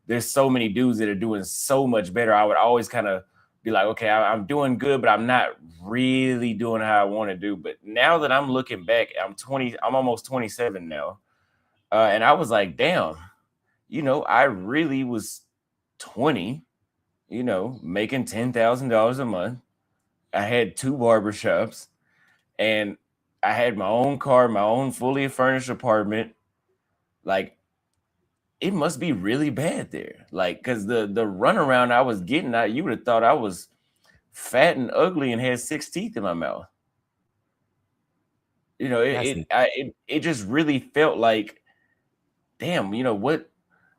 there's so many dudes that are doing so much better. I would always kind of be like, okay, I'm doing good, but I'm not really doing how I want to do. But now that I'm looking back, I'm almost 27 now. And I was like, damn, you know, I really was 20, you know, making $10,000 a month. I had 2 barbershops and I had my own car, my own fully furnished apartment. Like, it must be really bad there. Like, because the runaround I was getting, you would have thought I was fat and ugly and had 6 teeth in my mouth. You know, it just really felt like, damn, you know what?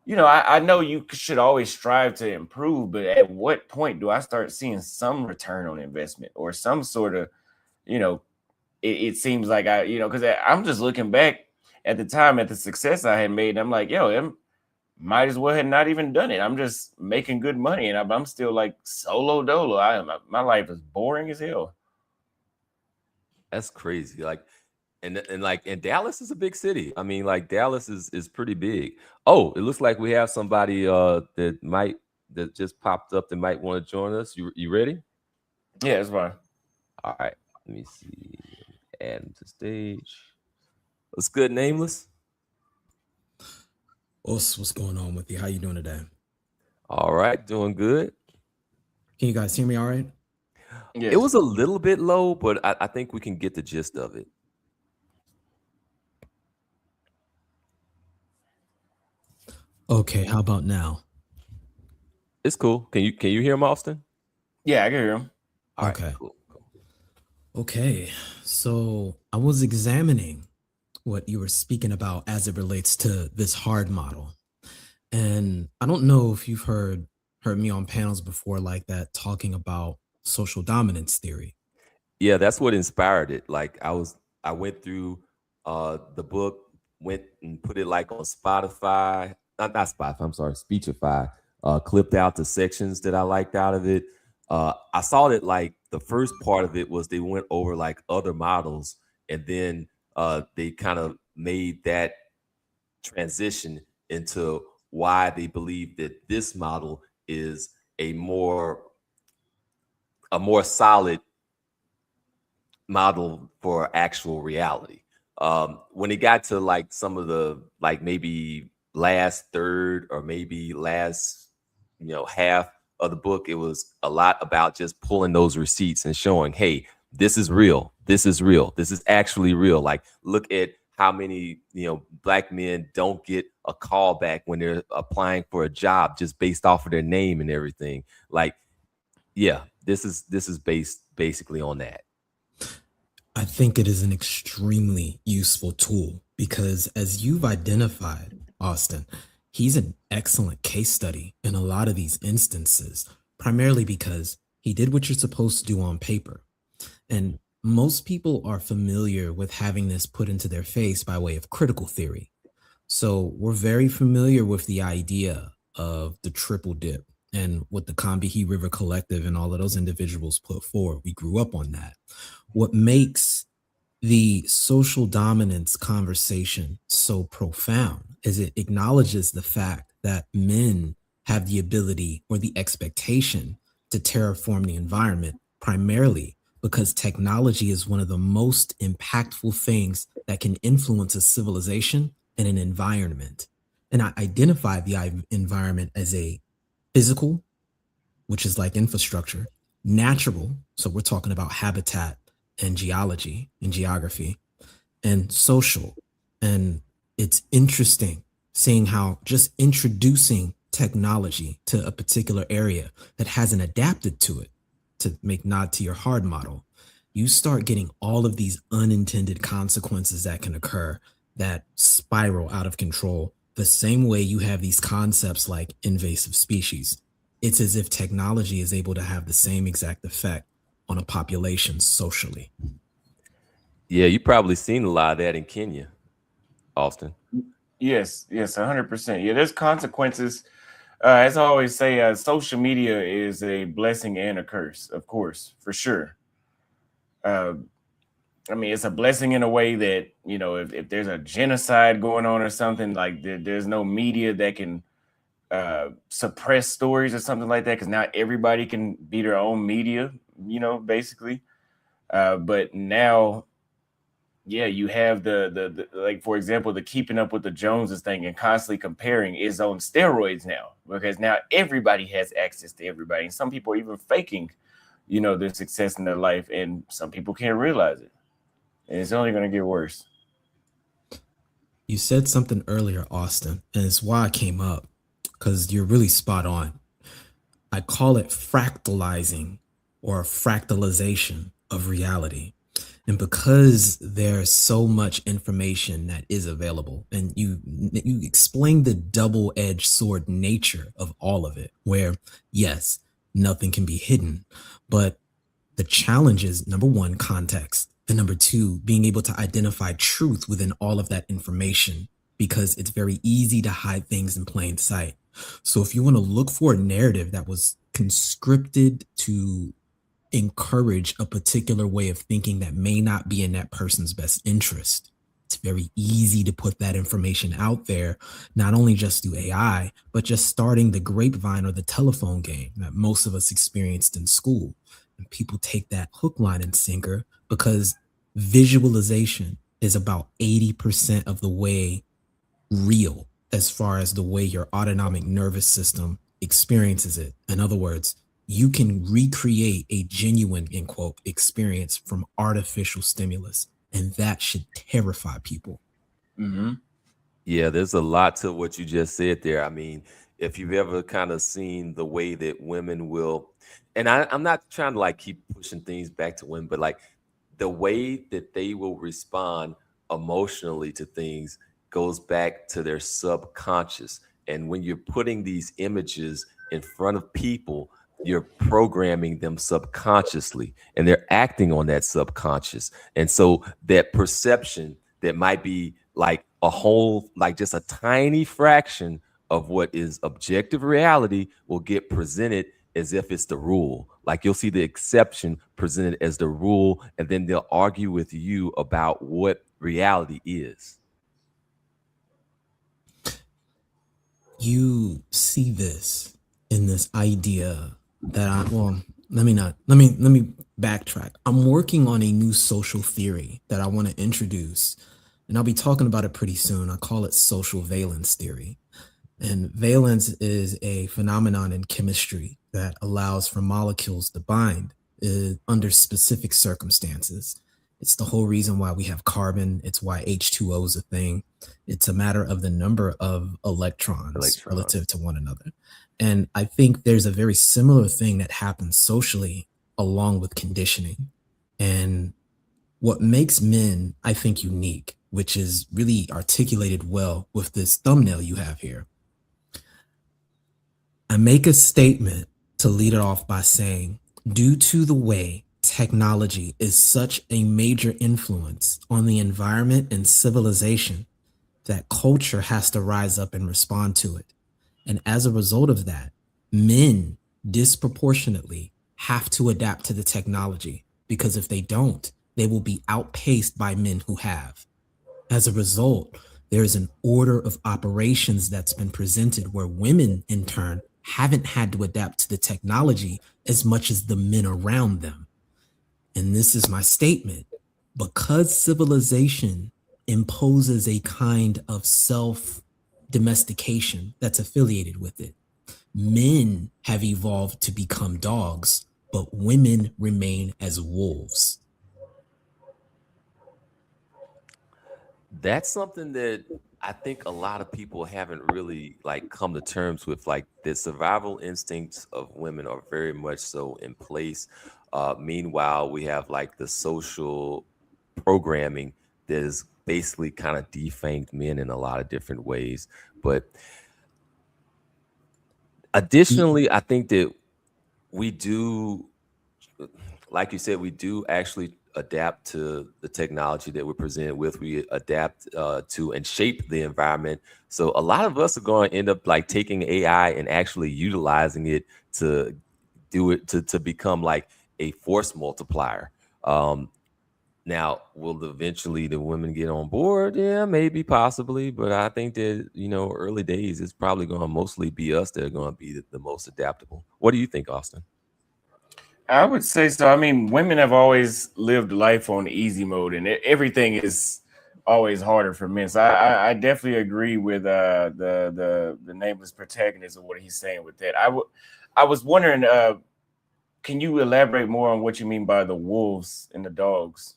You know, I know you should always strive to improve, but at what point do I start seeing some return on investment or some sort of, you know, it seems like you know, because I'm just looking back at the time at the success I had made. And I'm like, yo, might as well had not even done it. I'm just making good money, and I'm still like solo dolo. My life is boring as hell. That's crazy. Like, and Dallas is a big city. I mean, like Dallas is pretty big. Oh, it looks like we have somebody that just popped up that might want to join us. You ready? Yeah, it's fine. All right. Let me see. Add him to stage. What's good, Nameless? What's going on with you? How you doing today? All right, doing good. Can you guys hear me all right? Yes. It was a little bit low, but I think we can get the gist of it. Okay, how about now? It's cool. Can you hear him, Auston? Yeah, I can hear him. All okay. Right, cool. Okay, so I was examining what you were speaking about as it relates to this H.A.R.D model. And I don't know if you've heard me on panels before like that talking about social dominance theory. Yeah, that's what inspired it. Like I went through the book, went and put it like on Spotify, not Spotify, I'm sorry, Speechify, clipped out the sections that I liked out of it. I saw that like the first part of it was they went over like other models, and then they kind of made that transition into why they believe that this model is a more solid model for actual reality. When it got to like some of the like maybe last third or maybe last half of the book, it was a lot about just pulling those receipts and showing, hey, this is real, this is real, this is actually real. Like, look at how many black men don't get a call back when they're applying for a job just based off of their name and everything. Like, yeah, this is based basically on that. I think it is an extremely useful tool because, as you've identified, Auston, he's an excellent case study in a lot of these instances primarily because he did what you're supposed to do on paper. And most people are familiar with having this put into their face by way of critical theory. So we're very familiar with the idea of the triple dip and what the Combahee River Collective and all of those individuals put forward. We grew up on that. What makes the social dominance conversation so profound is it acknowledges the fact that men have the ability or the expectation to terraform the environment, primarily because technology is one of the most impactful things that can influence a civilization and an environment. And I identify the environment as a physical, which is like infrastructure, natural, so we're talking about habitat and geology and geography, and social. And it's interesting seeing how just introducing technology to a particular area that hasn't adapted to it, to make nod to your H.A.R.D model, you start getting all of these unintended consequences that can occur that spiral out of control. The same way you have these concepts like invasive species. It's as if technology is able to have the same exact effect on a population socially. Yeah, you probably seen a lot of that in Kenya, Auston. Yes, 100%. Yeah, there's consequences. As I always say, social media is a blessing and a curse, of course, for sure. I mean, it's a blessing in a way that, you know, if there's a genocide going on or something, like there's no media that can suppress stories or something like that, because now everybody can be their own media, you know, basically. But now, yeah, you have the like, for example, the keeping up with the Joneses thing and constantly comparing is on steroids now, because now everybody has access to everybody. And some people are even faking, you know, their success in their life, and some people can't realize it. And it's only going to get worse. You said something earlier, Auston, and it's why I came up, because you're really spot on. I call it fractalizing or fractalization of reality. And because there's so much information that is available, and you explain the double-edged sword nature of all of it, where yes, nothing can be hidden, but the challenge is, number one, context, and number two, being able to identify truth within all of that information, because it's very easy to hide things in plain sight. So if you want to look for a narrative that was conscripted to encourage a particular way of thinking that may not be in that person's best interest, it's very easy to put that information out there, not only just through AI, but just starting the grapevine or the telephone game that most of us experienced in school. And people take that hook, line, and sinker because visualization is about 80% of the way real as far as the way your autonomic nervous system experiences it. In other words, you can recreate a genuine, in quote, experience from artificial stimulus, and that should terrify people. Mm-hmm. Yeah, there's a lot to what you just said there. I mean, if you've ever kind of seen the way that women will, and I'm not trying to like keep pushing things back to women, but like the way that they will respond emotionally to things goes back to their subconscious. And when you're putting these images in front of people, you're programming them subconsciously, and they're acting on that subconscious. And so that perception that might be like a whole, like just a tiny fraction of what is objective reality will get presented as if it's the rule. Like you'll see the exception presented as the rule, and then they'll argue with you about what reality is. You see this in this idea that let me backtrack. I'm working on a new social theory that I want to introduce, and I'll be talking about it pretty soon. I call it social valence theory. And valence is a phenomenon in chemistry that allows for molecules to bind under specific circumstances. It's the whole reason why we have carbon. It's why H2O is a thing. It's a matter of the number of electrons relative to one another. And I think there's a very similar thing that happens socially along with conditioning. And what makes men, I think, unique, which is really articulated well with this thumbnail you have here. I make a statement to lead it off by saying, due to the way technology is such a major influence on the environment and civilization, that culture has to rise up and respond to it. And as a result of that, men disproportionately have to adapt to the technology, because if they don't, they will be outpaced by men who have. As a result, there is an order of operations that's been presented where women, in turn, haven't had to adapt to the technology as much as the men around them. And this is my statement: because civilization imposes a kind of self-domestication that's affiliated with it, men have evolved to become dogs, but women remain as wolves. That's something that I think a lot of people haven't really like come to terms with. Like the survival instincts of women are very much so in place. Meanwhile, we have like the social programming that is basically kind of defanged men in a lot of different ways. But additionally, I think that we do, like you said, we do actually adapt to the technology that we're presented with. We adapt to and shape the environment. So a lot of us are going to end up like taking AI and actually utilizing it to do it to become like a force multiplier. Now, will eventually the women get on board? Yeah, maybe, possibly. But I think that, early days, it's probably going to mostly be us that are going to be the most adaptable. What do you think, Austin? I would say so. I mean, women have always lived life on easy mode, and everything is always harder for men. So I definitely agree with the nameless protagonist of what he's saying with that. I was wondering, can you elaborate more on what you mean by the wolves and the dogs?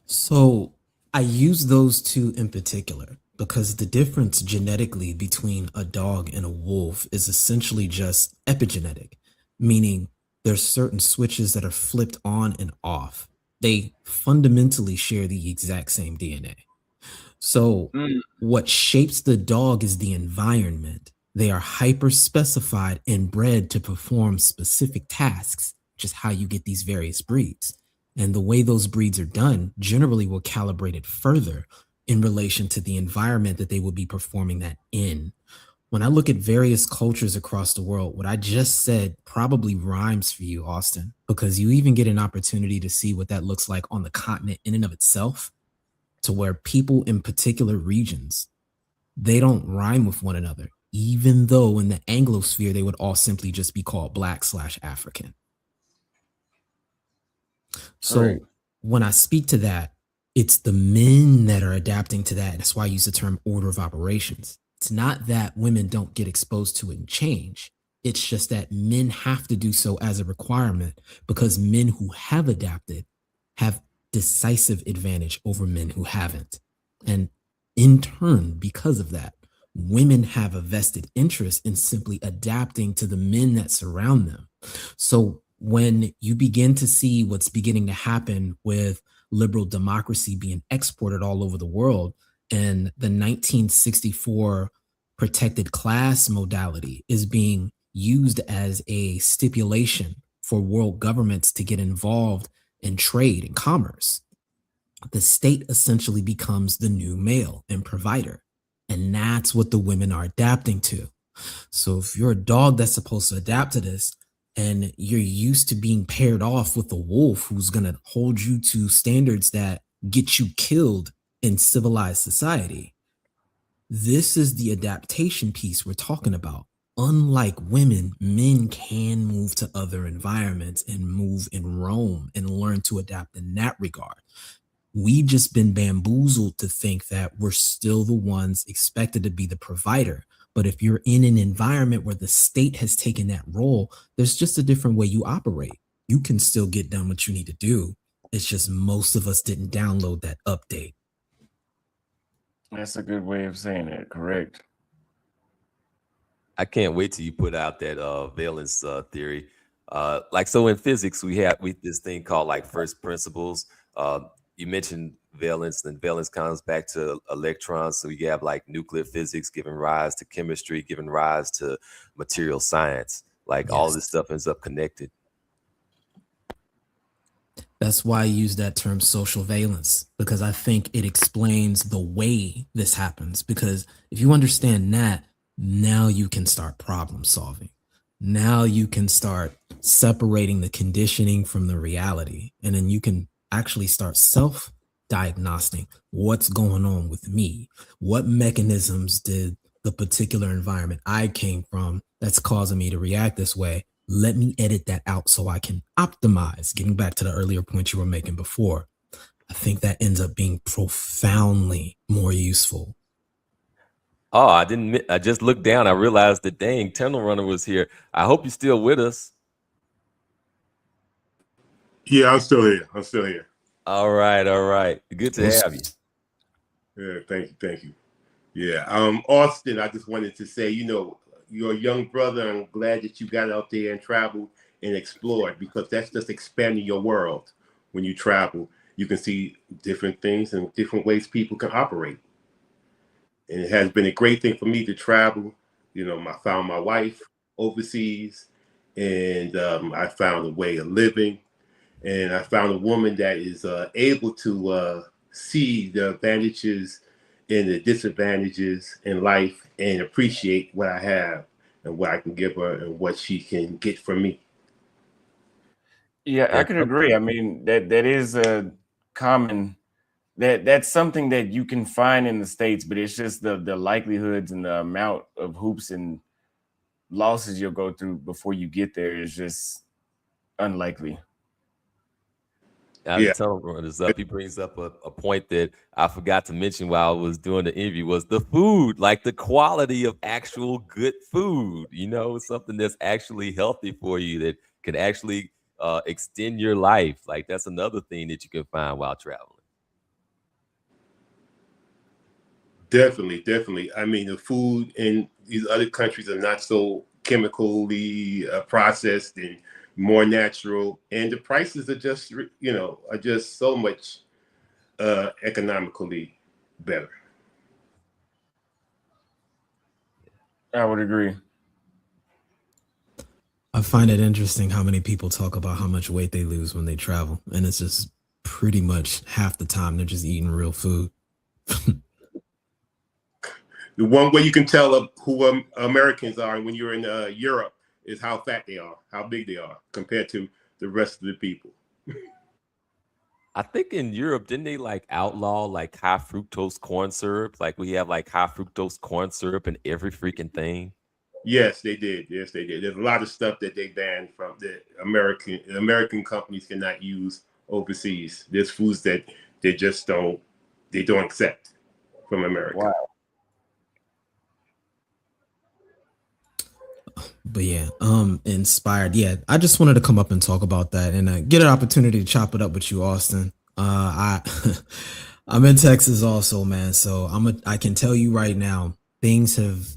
So I use those two in particular because the difference genetically between a dog and a wolf is essentially just epigenetic, meaning there's certain switches that are flipped on and off. They fundamentally share the exact same DNA. So what shapes the dog is the environment. They are hyper specified and bred to perform specific tasks, which is how you get these various breeds. And the way those breeds are done generally will calibrate it further in relation to the environment that they will be performing that in. When I look at various cultures across the world, what I just said probably rhymes for you, Austin, because you even get an opportunity to see what that looks like on the continent in and of itself, to where people in particular regions, they don't rhyme with one another, even though in the Anglosphere, they would all simply just be called Black/African. So Right. when I speak to that, it's the men that are adapting to that. That's why I use the term order of operations. It's not that women don't get exposed to it and change. It's just that men have to do so as a requirement, because men who have adapted have decisive advantage over men who haven't. And in turn, because of that, women have a vested interest in simply adapting to the men that surround them. So when you begin to see what's beginning to happen with liberal democracy being exported all over the world, and the 1964 protected class modality is being used as a stipulation for world governments to get involved in trade and commerce, the state essentially becomes the new male and provider. And that's what the women are adapting to. So if you're a dog that's supposed to adapt to this, and you're used to being paired off with a wolf who's going to hold you to standards that get you killed in civilized society, this is the adaptation piece we're talking about. Unlike women, men can move to other environments and move and roam and learn to adapt in that regard. We've just been bamboozled to think that we're still the ones expected to be the provider. But if you're in an environment where the state has taken that role, there's just a different way you operate. You can still get done what you need to do. It's just most of us didn't download that update. That's a good way of saying it. Correct. I can't wait till you put out that valence theory. So in physics, we have this thing called like first principles. You mentioned valence, and valence comes back to electrons. So you have like nuclear physics giving rise to chemistry, giving rise to material science. Like all this stuff ends up connected. That's why I use that term social valence, because I think it explains the way this happens. Because if you understand that, now you can start problem solving. Now you can start separating the conditioning from the reality. And then you can actually start self-diagnosing what's going on with me. What mechanisms did the particular environment I came from that's causing me to react this way? Let me edit that out so I can optimize. Getting back to the earlier point you were making before, I think that ends up being profoundly more useful. Oh, I just looked down. I realized that dang, Tunnel Runner was here. I hope you're still with us. Yeah, I'm still here. All right. Good to have you. Yeah, thank you. Yeah, Auston, I just wanted to say, you're a young brother. I'm glad that you got out there and traveled and explored, because that's just expanding your world. When you travel, you can see different things and different ways people can operate. And it has been a great thing for me to travel. I found my wife overseas, and I found a way of living. And I found a woman that is able to see the advantages and the disadvantages in life and appreciate what I have and what I can give her and what she can get from me. Yeah, I could agree. I mean, that is a common, that's something that you can find in the States, but it's just the likelihoods and the amount of hoops and losses you'll go through before you get there is just unlikely. Yeah. He brings up a point that I forgot to mention while I was doing the interview, was the food, like the quality of actual good food, something that's actually healthy for you, that can actually extend your life. Like that's another thing that you can find while traveling. Definitely. I mean, the food in these other countries are not so chemically processed and more natural, and the prices are just so much economically better. I would agree. I find it interesting how many people talk about how much weight they lose when they travel, and it's just pretty much half the time they're just eating real food. The one way you can tell who Americans are when you're in Europe is how fat they are, how big they are compared to the rest of the people. I think in Europe, didn't they like outlaw like high fructose corn syrup? Like we have like high fructose corn syrup in every freaking thing. Yes, they did. There's a lot of stuff that they banned from the American companies cannot use overseas. There's foods that they don't accept from America. Wow. But yeah, inspired. Yeah, I just wanted to come up and talk about that and get an opportunity to chop it up with you, Auston. I'm in Texas also, man. So I can tell you right now, things have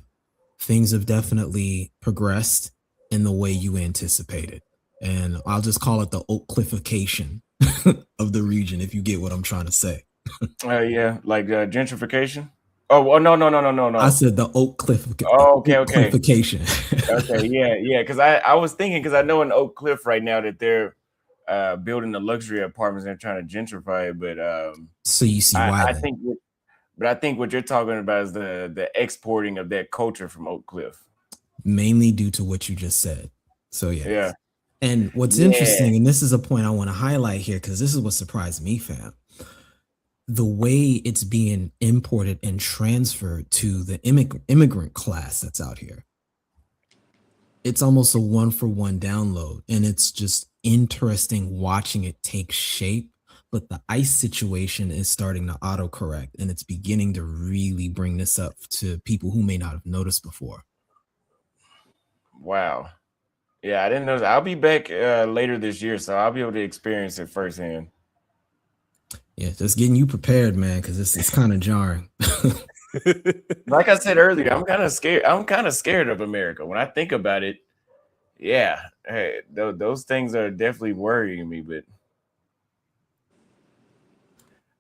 definitely progressed in the way you anticipated. And I'll just call it the Oak Cliffification of the region, if you get what I'm trying to say. Yeah, like gentrification. Oh no. I said the Oak Cliff. Oh, okay. Cliffification. Okay, yeah. Because I was thinking, because I know in Oak Cliff right now that they're building the luxury apartments and they're trying to gentrify it. But so you see why? I think what you're talking about is the exporting of that culture from Oak Cliff, mainly due to what you just said. So yeah. And what's interesting, and this is a point I want to highlight here, because this is what surprised me, fam. The way it's being imported and transferred to the immigrant class that's out here. It's almost a 1-for-1 download, and it's just interesting watching it take shape. But the ICE situation is starting to autocorrect, and it's beginning to really bring this up to people who may not have noticed before. Wow. Yeah, I didn't know that. I'll be back later this year, so I'll be able to experience it firsthand. Yeah, just getting you prepared, man, because it's kind of jarring. Like I said earlier, I'm kind of scared. I'm kind of scared of America. When I think about it, yeah, hey, those things are definitely worrying me. But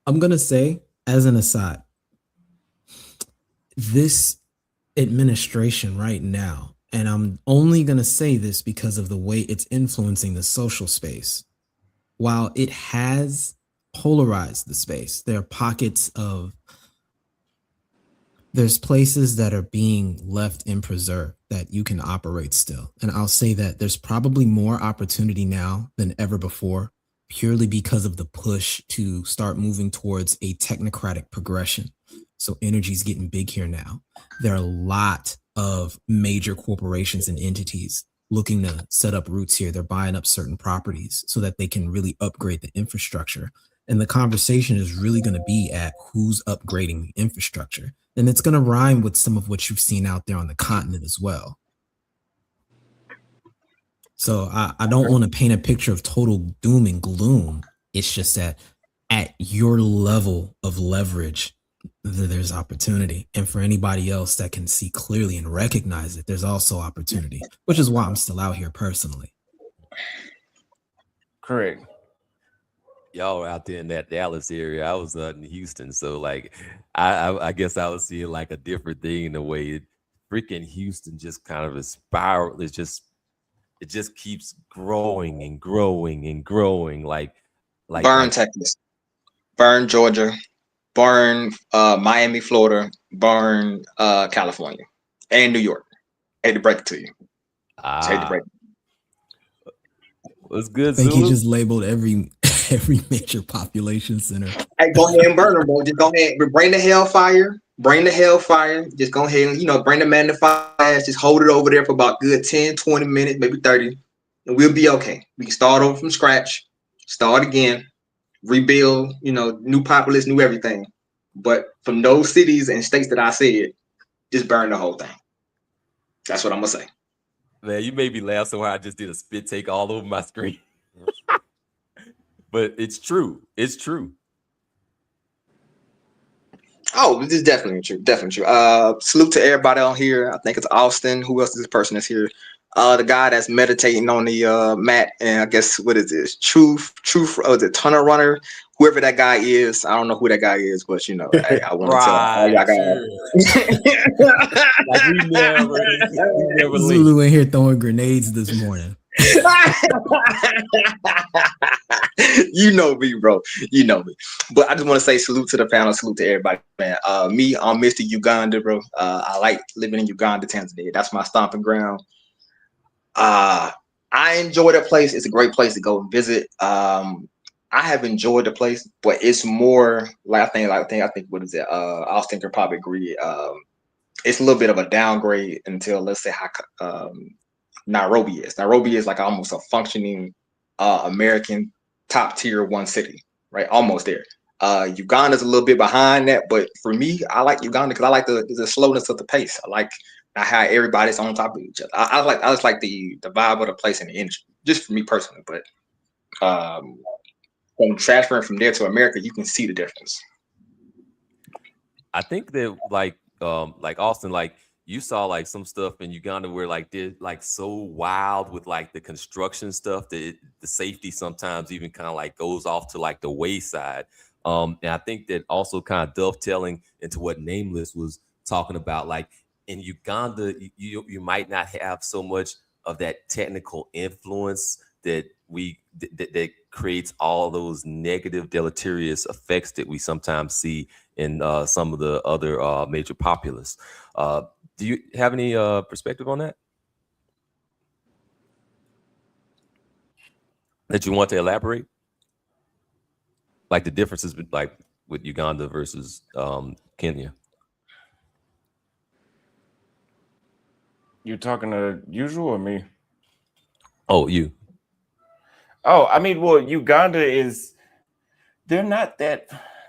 I'm going to say, as an aside, this administration right now And I'm only going to say this because of the way it's influencing the social space. While it has polarized the space, there are pockets of, there's places that are being left in preserve that you can operate still. And I'll say that there's probably more opportunity now than ever before, purely because of the push to start moving towards a technocratic progression. So energy's getting big here now. There are a lot of major corporations and entities looking to set up roots here. They're buying up certain properties so that they can really upgrade the infrastructure. And the conversation is really going to be at who's upgrading the infrastructure. And it's going to rhyme with some of what you've seen out there on the continent as well. So I don't want to paint a picture of total doom and gloom. It's just that at your level of leverage, there's opportunity. And for anybody else that can see clearly and recognize it, there's also opportunity, which is why I'm still out here personally. Correct. Y'all were out there in that Dallas area. I was in Houston, so like I guess I was seeing like a different thing in the way freaking Houston just kind of a spiral. It just keeps growing and growing and growing. Like burn Texas, burn Georgia, burn Miami, Florida, burn California, and New York. Hate to break it to you. Hate to break it. What's good, I think Zulu? he just labeled every major population center. Hey, go ahead and burn them, bro. Just go ahead, bring the hellfire. Bring the hellfire. Just go ahead and, bring the magnifier. Just hold it over there for about good 10, 20 minutes, maybe 30. And we'll be okay. We can start over from scratch, start again, rebuild, new populace, new everything. But from those cities and states that I said, just burn the whole thing. That's what I'm going to say. Man, you made me laugh so hard I just did a spit take all over my screen. But it's true. It's true. Oh, this is definitely true. Definitely true. Salute to everybody on here. I think it's Auston. Who else is this person that's here? The guy that's meditating on the mat, and I guess what is this? Truth. The tunnel runner. Whoever that guy is, I don't know who that guy is, but hey, I want to tell all y'all guys. Like we never Zulu in here throwing grenades this morning. You know me, bro. You know me. But I just want to say salute to the panel, salute to everybody, man. I'm Mr. Uganda, bro. I like living in Uganda, Tanzania. That's my stomping ground. I enjoy that place. It's a great place to go and visit. I have enjoyed the place, but it's more like I think what is it? Austin could probably agree. It's a little bit of a downgrade until, let's say, how Nairobi is. Nairobi is like almost a functioning American top tier one city, right? Almost there. Uganda's a little bit behind that, but for me, I like Uganda because I like the slowness of the pace. I like how everybody's on top of each other. I just like the vibe of the place and the energy, just for me personally. But from transferring from there to America, you can see the difference. I think that like Austin, like you saw like some stuff in Uganda where like they're like so wild with like the construction stuff that the safety sometimes even kind of like goes off to like the wayside. And I think that also kind of dovetailing into what Nameless was talking about, like in Uganda, you might not have so much of that technical influence that that creates all those negative deleterious effects that we sometimes see in some of the other major populace. Do you have any perspective on that you want to elaborate? Like the differences like with Uganda versus Kenya? You talking to Usual or me? Oh, you. Oh, I mean, well, Uganda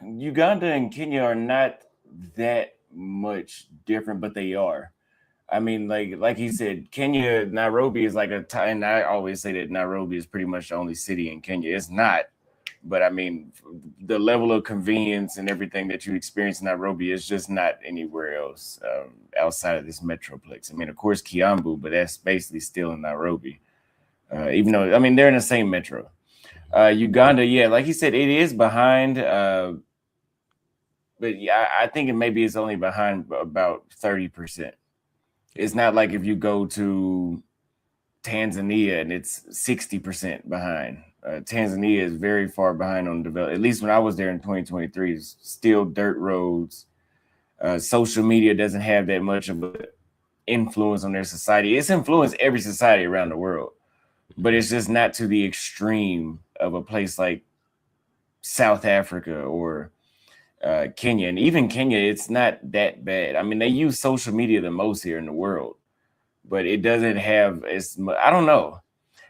and Kenya are not that much different, but they are. I mean, like he said, Kenya, Nairobi is like and I always say that Nairobi is pretty much the only city in Kenya. It's not, but I mean, the level of convenience and everything that you experience in Nairobi is just not anywhere else outside of this metroplex. I mean, of course, Kiambu, but that's basically still in Nairobi. Even though, I mean, they're in the same metro. Uganda, yeah, like he said, it is behind. But yeah, I think maybe it's only behind about 30%. It's not like if you go to Tanzania and it's 60% behind. Tanzania is very far behind on development. At least when I was there in 2023, it's still dirt roads. Social media doesn't have that much of an influence on their society. It's influenced every society around the world, but it's just not to the extreme of a place like South Africa or Kenya. And even Kenya, it's not that bad. I mean, they use social media the most here in the world, but it doesn't have as much. I don't know,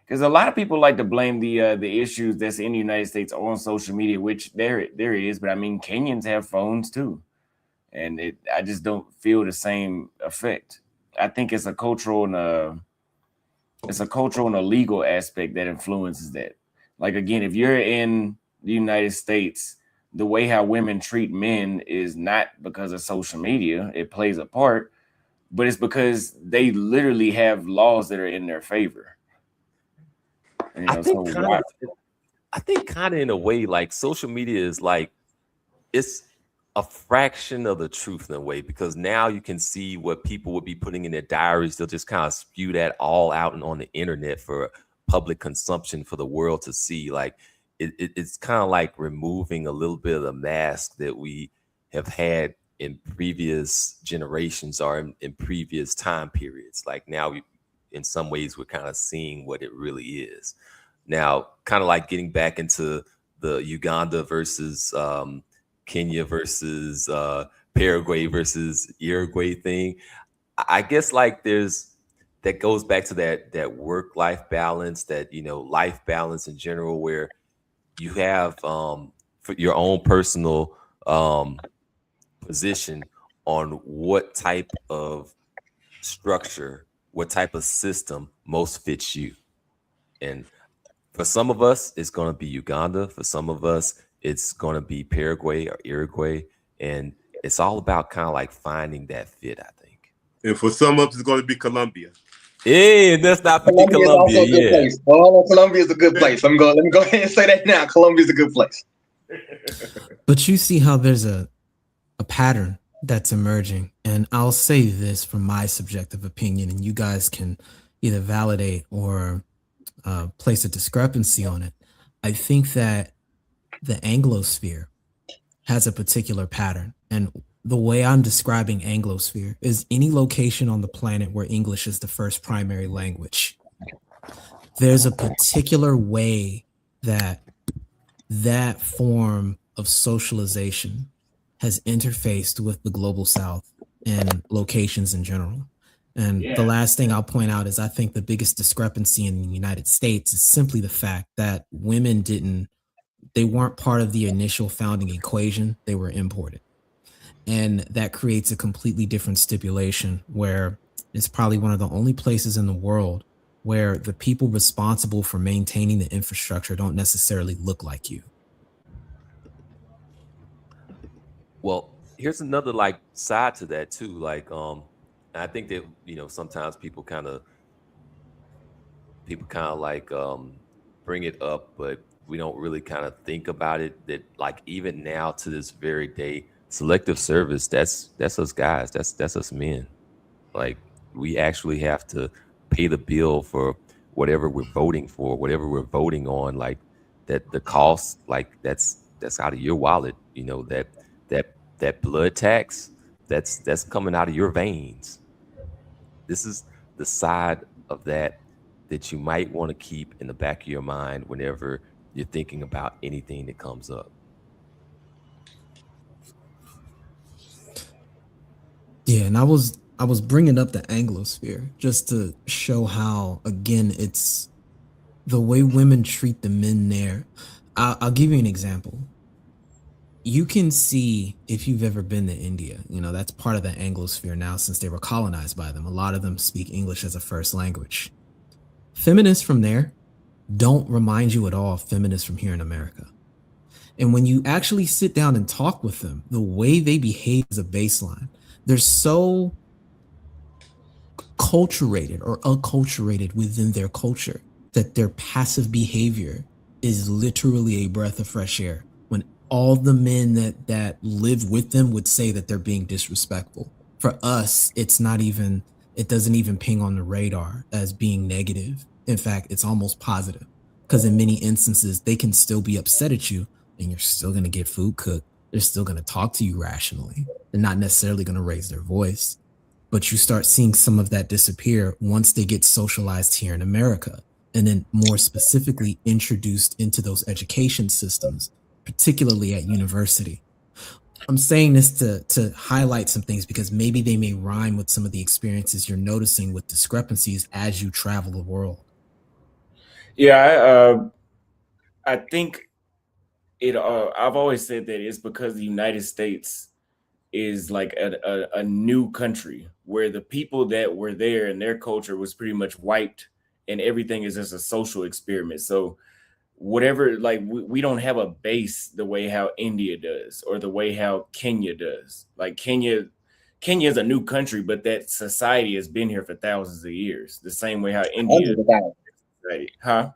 because a lot of people like to blame the issues that's in the United States on social media, which there is. But I mean, Kenyans have phones too, and I just don't feel the same effect. I think it's a cultural and a legal aspect that influences that. Like again, if you're in the United States, the way how women treat men is not because of social media. It plays a part, but it's because they literally have laws that are in their favor. And, I think kind of in a way, like social media is like, it's a fraction of the truth in a way, because now you can see what people would be putting in their diaries. They'll just kind of spew that all out and on the internet for public consumption for the world to see. Like it's kind of like removing a little bit of the mask that we have had in previous generations or in previous time periods. Like now in some ways we're kind of seeing what it really is. Now, kind of like getting back into the Uganda versus Kenya versus Paraguay versus Uruguay thing. I guess like that goes back to that work-life balance, that, life balance in general, where you have for your own personal position on what type of structure, what type of system most fits you. And for some of us, it's going to be Uganda. For some of us, it's going to be Paraguay or Uruguay. And it's all about kind of like finding that fit, I think. And for some of us, it's going to be Colombia. Hey, let's not forget Colombia. Is also a good place. Oh, Colombia is a good place. Let me go ahead and say that now. Colombia is a good place. But you see how there's a pattern that's emerging. And I'll say this from my subjective opinion, and you guys can either validate or place a discrepancy on it. I think that the Anglosphere has a particular pattern. And the way I'm describing Anglosphere is any location on the planet where English is the first primary language. There's a particular way that form of socialization has interfaced with the global South and locations in general. And the last thing I'll point out is I think the biggest discrepancy in the United States is simply the fact that women they weren't part of the initial founding equation. They were imported. And that creates a completely different stipulation where it's probably one of the only places in the world where the people responsible for maintaining the infrastructure don't necessarily look like you. Well, here's another like side to that too. Like, I think that, sometimes people kind of like bring it up, but we don't really kind of think about it, that like even now to this very day, selective service, that's us guys, that's us men. Like we actually have to pay the bill for whatever we're voting for, whatever we're voting on, like that the cost, like that's out of your wallet, that blood tax, that's coming out of your veins. This is the side of that you might want to keep in the back of your mind whenever you're thinking about anything that comes up. Yeah, and I was bringing up the Anglosphere just to show how, again, it's the way women treat the men there. I'll give you an example. You can see, if you've ever been to India, that's part of the Anglosphere now since they were colonized by them. A lot of them speak English as a first language. Feminists from there don't remind you at all of feminists from here in America. And when you actually sit down and talk with them, the way they behave is a baseline. They're so culturated or acculturated within their culture that their passive behavior is literally a breath of fresh air, when all the men that live with them would say that they're being disrespectful. For us, it's not even It doesn't even ping on the radar as being negative. In fact, it's almost positive, because in many instances, they can still be upset at you and you're still going to get food cooked. They're still going to talk to you rationally. They're not necessarily going to raise their voice. But you start seeing some of that disappear once they get socialized here in America, and then more specifically introduced into those education systems, particularly at university. I'm saying this to highlight some things because maybe they may rhyme with some of the experiences you're noticing with discrepancies as you travel the world. Yeah, I think it. I've always said that it's because the United States is like a new country where the people that were there and their culture was pretty much wiped, and everything is just a social experiment. So whatever, like we don't have a base the way how India does or the way how Kenya does. Like Kenya is a new country, but that society has been here for thousands of years. The same way how India, Hundreds of thousands. right? Huh?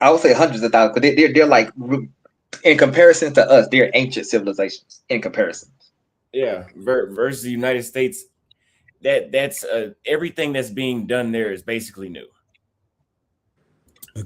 I would say hundreds of thousands, because they're like, in comparison to us, they're ancient civilizations in comparison. Yeah, versus the United States, that's everything that's being done there is basically new.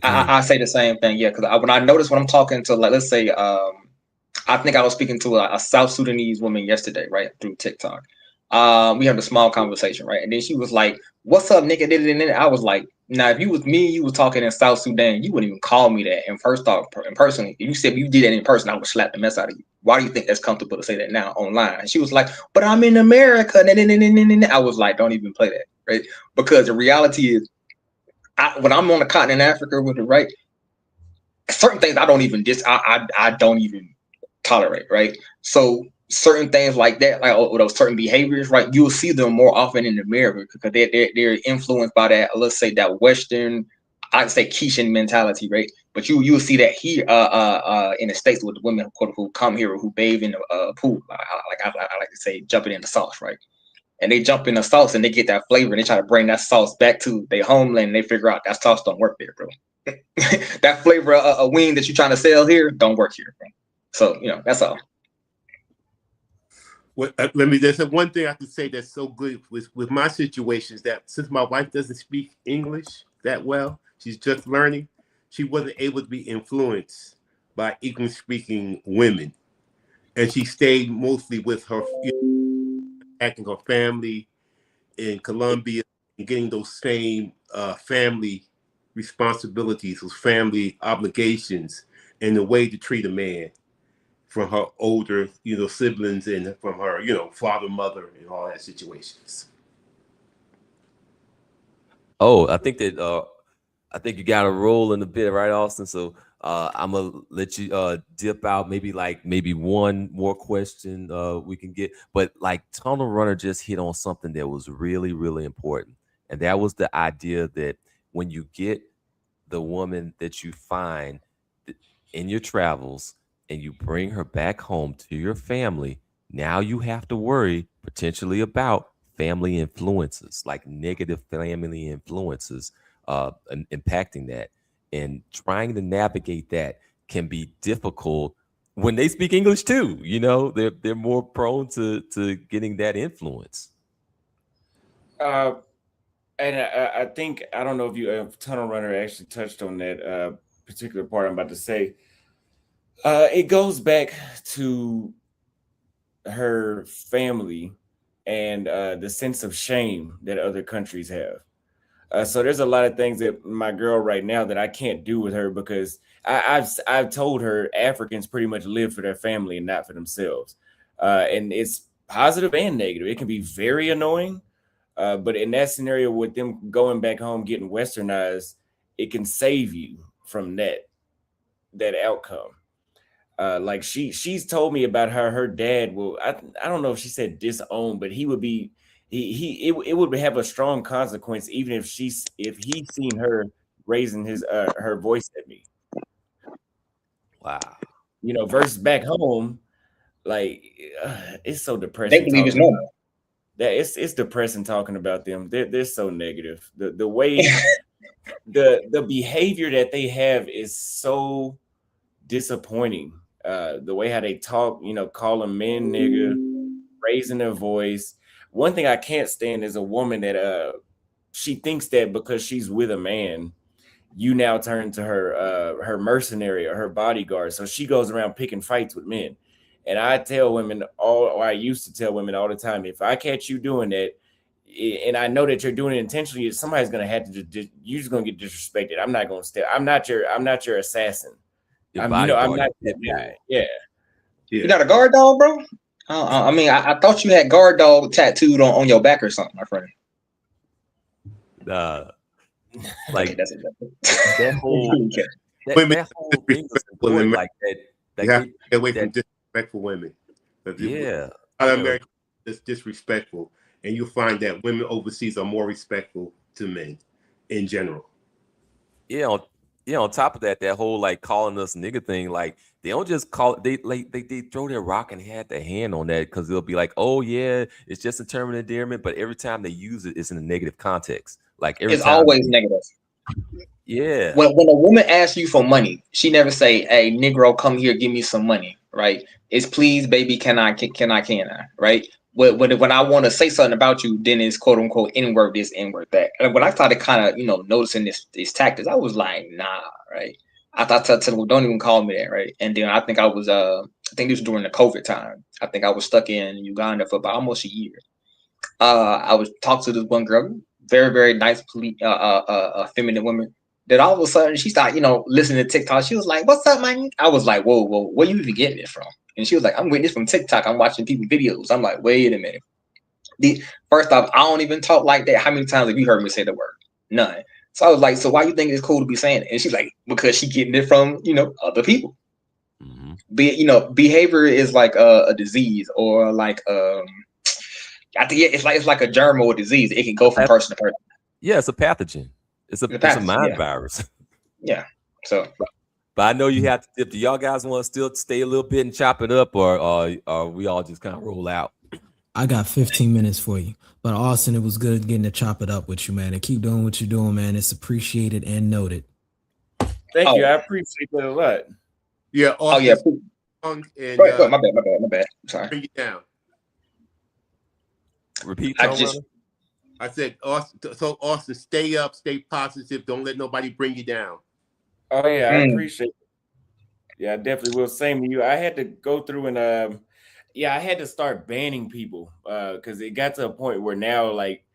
I say the same thing, yeah. Because when I notice when I'm talking to, like, let's say, I think I was speaking to a South Sudanese woman yesterday, right, through TikTok. We had a small conversation, right, and then she was like, "What's up, nigga?" And I was like, "Now, if you was me, you was talking in South Sudan, you wouldn't even call me that." And first off, in person, if you said you did that in person, I would slap the mess out of you. Why do you think that's comfortable to say that now online? And she was like, "But I'm in America." I was like, "Don't even play that," right? Because the reality is, when I'm on the continent of Africa with it, right, certain things I don't even I don't even tolerate, right? So certain things like that, like, or those certain behaviors, right, you'll see them more often in America because they're influenced by that, let's say, that Western, I'd say, Keishan mentality, right? But you'll see that here in the States with the women who come here who bathe in the pool, I like to say, jumping in the sauce, right? And they jump in the sauce and they get that flavor and they try to bring that sauce back to their homeland and they figure out that sauce don't work there, bro. That flavor of a wing that you're trying to sell here don't work here, bro. So, that's all. Well, there's one thing I can say that's so good with my situation is that since my wife doesn't speak English that well, she's just learning, she wasn't able to be influenced by English speaking women. And she stayed mostly with her, acting her family in Colombia and getting those same family responsibilities, those family obligations, and the way to treat a man from her older, siblings and from her, father, mother, and all that situations. Oh, I think you got a roll in a bit, right, Auston? So I'm gonna let you dip out. Maybe one more question we can get, but like Tunnel Runner just hit on something that was really, really important, and that was the idea that when you get the woman that you find in your travels and you bring her back home to your family, now you have to worry potentially about family influences, like negative family influences impacting that. And trying to navigate that can be difficult when they speak English too. They're more prone to getting that influence. And I think, I don't know if you Tunnel Runner actually touched on that particular part I'm about to say. It goes back to her family and the sense of shame that other countries have. So there's a lot of things that my girl right now that I can't do with her because I've told her Africans pretty much live for their family and not for themselves. And it's positive and negative. It can be very annoying. But in that scenario with them going back home, getting westernized, it can save you from that outcome. Like she's told me about her dad will, I don't know if she said disown, but he would be it would have a strong consequence even if he's seen her raising her voice at me. Wow. Versus back home, like it's so They depressing believe it's talking normal. about that. It's depressing talking about them. They're so negative. The way the behavior that they have is so disappointing. The way how they talk, calling men nigga, raising their voice. one thing I can't stand is a woman that she thinks that because she's with a man, you now turn to her mercenary or her bodyguard. So she goes around picking fights with men. And I tell women I used to tell women all the time, if I catch you doing that, and I know that you're doing it intentionally, somebody's gonna have to you're just gonna get disrespected. I'm not gonna stay. I'm not your assassin. I'm not that guy. Yeah. You not a guard dog, bro? I mean, I thought you had guard dog tattooed on your back or something, my friend. Like okay, that's it. that whole that whole thing was important, like that. You have to get away from disrespectful women. Yeah, America is disrespectful, and you find that women overseas are more respectful to men in general. Yeah. On top of that, that whole like calling us nigga thing, like they don't just call it, they throw their rock and had their hand on that because they'll be like, oh yeah, it's just a term of endearment, but every time they use it, it's in a negative context. Like it's always negative. Yeah. When a woman asks you for money, she never say, "Hey, Negro, come here, give me some money." Right? It's please, baby, can I? Right? When I want to say something about you, then it's quote unquote N-word this, N-word that. And when I started kind of noticing these tactics, I was like, nah, right? I thought well, don't even call me that, right? And then I think I was I think this was during the COVID time. I think I was stuck in Uganda for about almost a year. I was talking to this one girl, very, very nice, feminine woman. That all of a sudden she started, listening to TikTok. She was like, "What's up, man?" I was like, "Whoa, where you even getting this from?" And she was like, "I'm getting this from TikTok. I'm watching people videos." I'm like, "Wait a minute." First off, I don't even talk like that. How many times have you heard me say the word? None. So I was like, "So why you think it's cool to be saying it?" And she's like, "Because she getting it from other people." Mm-hmm. Behavior is like a disease, or like I think it's like a germ or a disease. It can go from person to person. Yeah, it's a pathogen. It's a mind virus. Yeah. So, but I know you have to. Do y'all guys want to still stay a little bit and chop it up, or we all just kind of roll out? I got 15 minutes for you. But Austin, it was good getting to chop it up with you, man. And keep doing what you're doing, man. It's appreciated and noted. Thank you. I appreciate that a lot. Yeah. Austin, and my bad. I'm sorry. Bring it down. Repeat. I said, Austin, stay up, stay positive. Don't let nobody bring you down. Oh yeah, I appreciate it. Yeah, I definitely will. Same to you. I had to go through and I had to start banning people because it got to a point where now, like,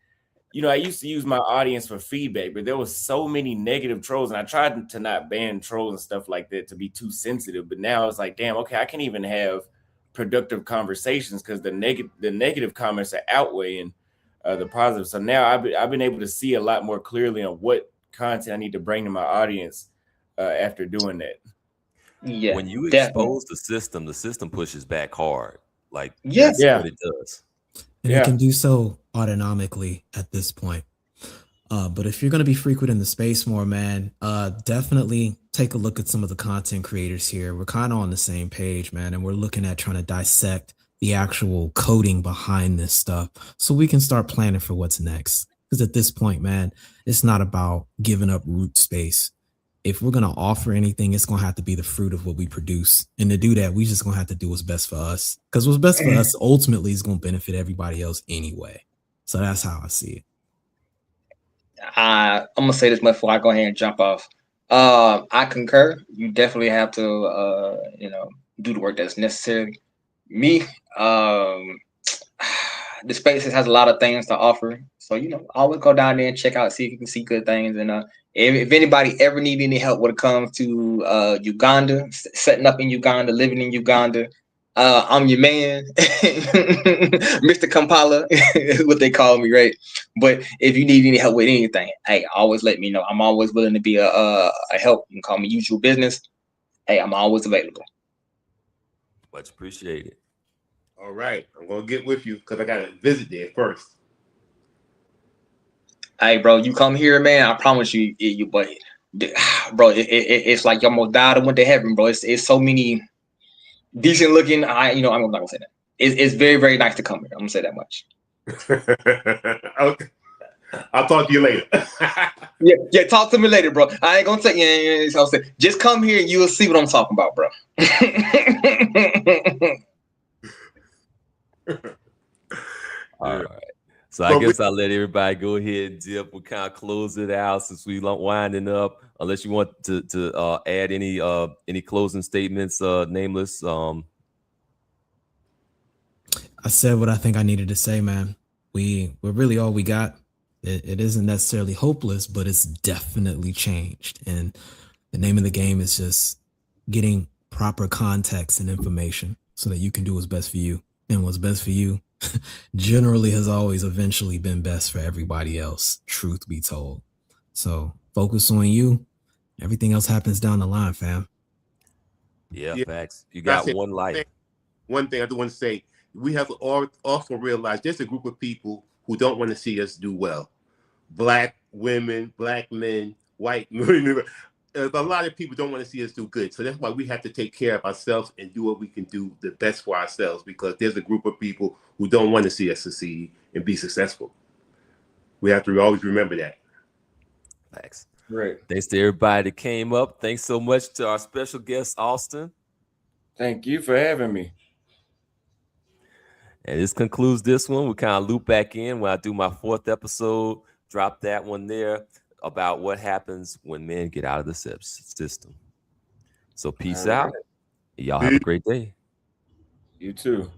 I used to use my audience for feedback, but there was so many negative trolls, and I tried to not ban trolls and stuff like that to be too sensitive. But now it's like, damn, okay, I can't even have productive conversations because the negative comments are outweighing the positive. So now I've been able to see a lot more clearly on what content I need to bring to my audience after doing that. Yeah. When you expose the system pushes back hard. Like that's what it does. And it can do so autonomically at this point. But if you're going to be frequent in the space more, man, definitely take a look at some of the content creators here. We're kind of on the same page, man. And we're looking at trying to dissect the actual coding behind this stuff so we can start planning for what's next. Because at this point, man, it's not about giving up root space. If we're going to offer anything, it's going to have to be the fruit of what we produce. And to do that, we just going to have to do what's best for us. Because what's best for us ultimately is going to benefit everybody else anyway. So that's how I see it. I'm going to say this much before I go ahead and jump off. I concur. You definitely have to, do the work that's necessary. Me, the space has a lot of things to offer. So, always go down there and check out, see if you can see good things. And if anybody ever need any help when it comes to Uganda, setting up in Uganda, living in Uganda, I'm your man, Mr. Kampala, is what they call me, right? But if you need any help with anything, hey, always let me know. I'm always willing to be a help. You can call me Usual Business. Hey, I'm always available. Much appreciated. All right, I'm gonna get with you because I gotta visit there first. Hey, bro, you come here, man. I promise you, bro, it's like you almost died and went to heaven, bro. It's so many decent looking. I'm not gonna say that. It's very, very nice to come here. I'm gonna say that much. Okay, I'll talk to you later. yeah, talk to me later, bro. I ain't gonna say just come here and you'll see what I'm talking about, bro. All right. So I guess I'll let everybody go ahead and dip. We'll kind of close it out since we winding up. Unless you want to add any closing statements, Nameless. I said what I think I needed to say, man. We're really all we got. It isn't necessarily hopeless, but it's definitely changed. And the name of the game is just getting proper context and information so that you can do what's best for you. And what's best for you generally has always eventually been best for everybody else, truth be told. So focus on you. Everything else happens down the line, fam. Yeah, facts. You got one life. One thing I do want to say, we have to also realize there's a group of people who don't want to see us do well. Black women, black men, white men. A lot of people don't want to see us do good. So that's why we have to take care of ourselves and do what we can do the best for ourselves, because there's a group of people who don't want to see us succeed and be successful. We have to always remember that. Thanks. Right. Thanks to everybody that came up. Thanks so much to our special guest, Auston. Thank you for having me. And this concludes this one. We kind of loop back in when I do my 4th episode. Drop that one there about what happens when men get out of the system. So peace out. Y'all have a great day. You too.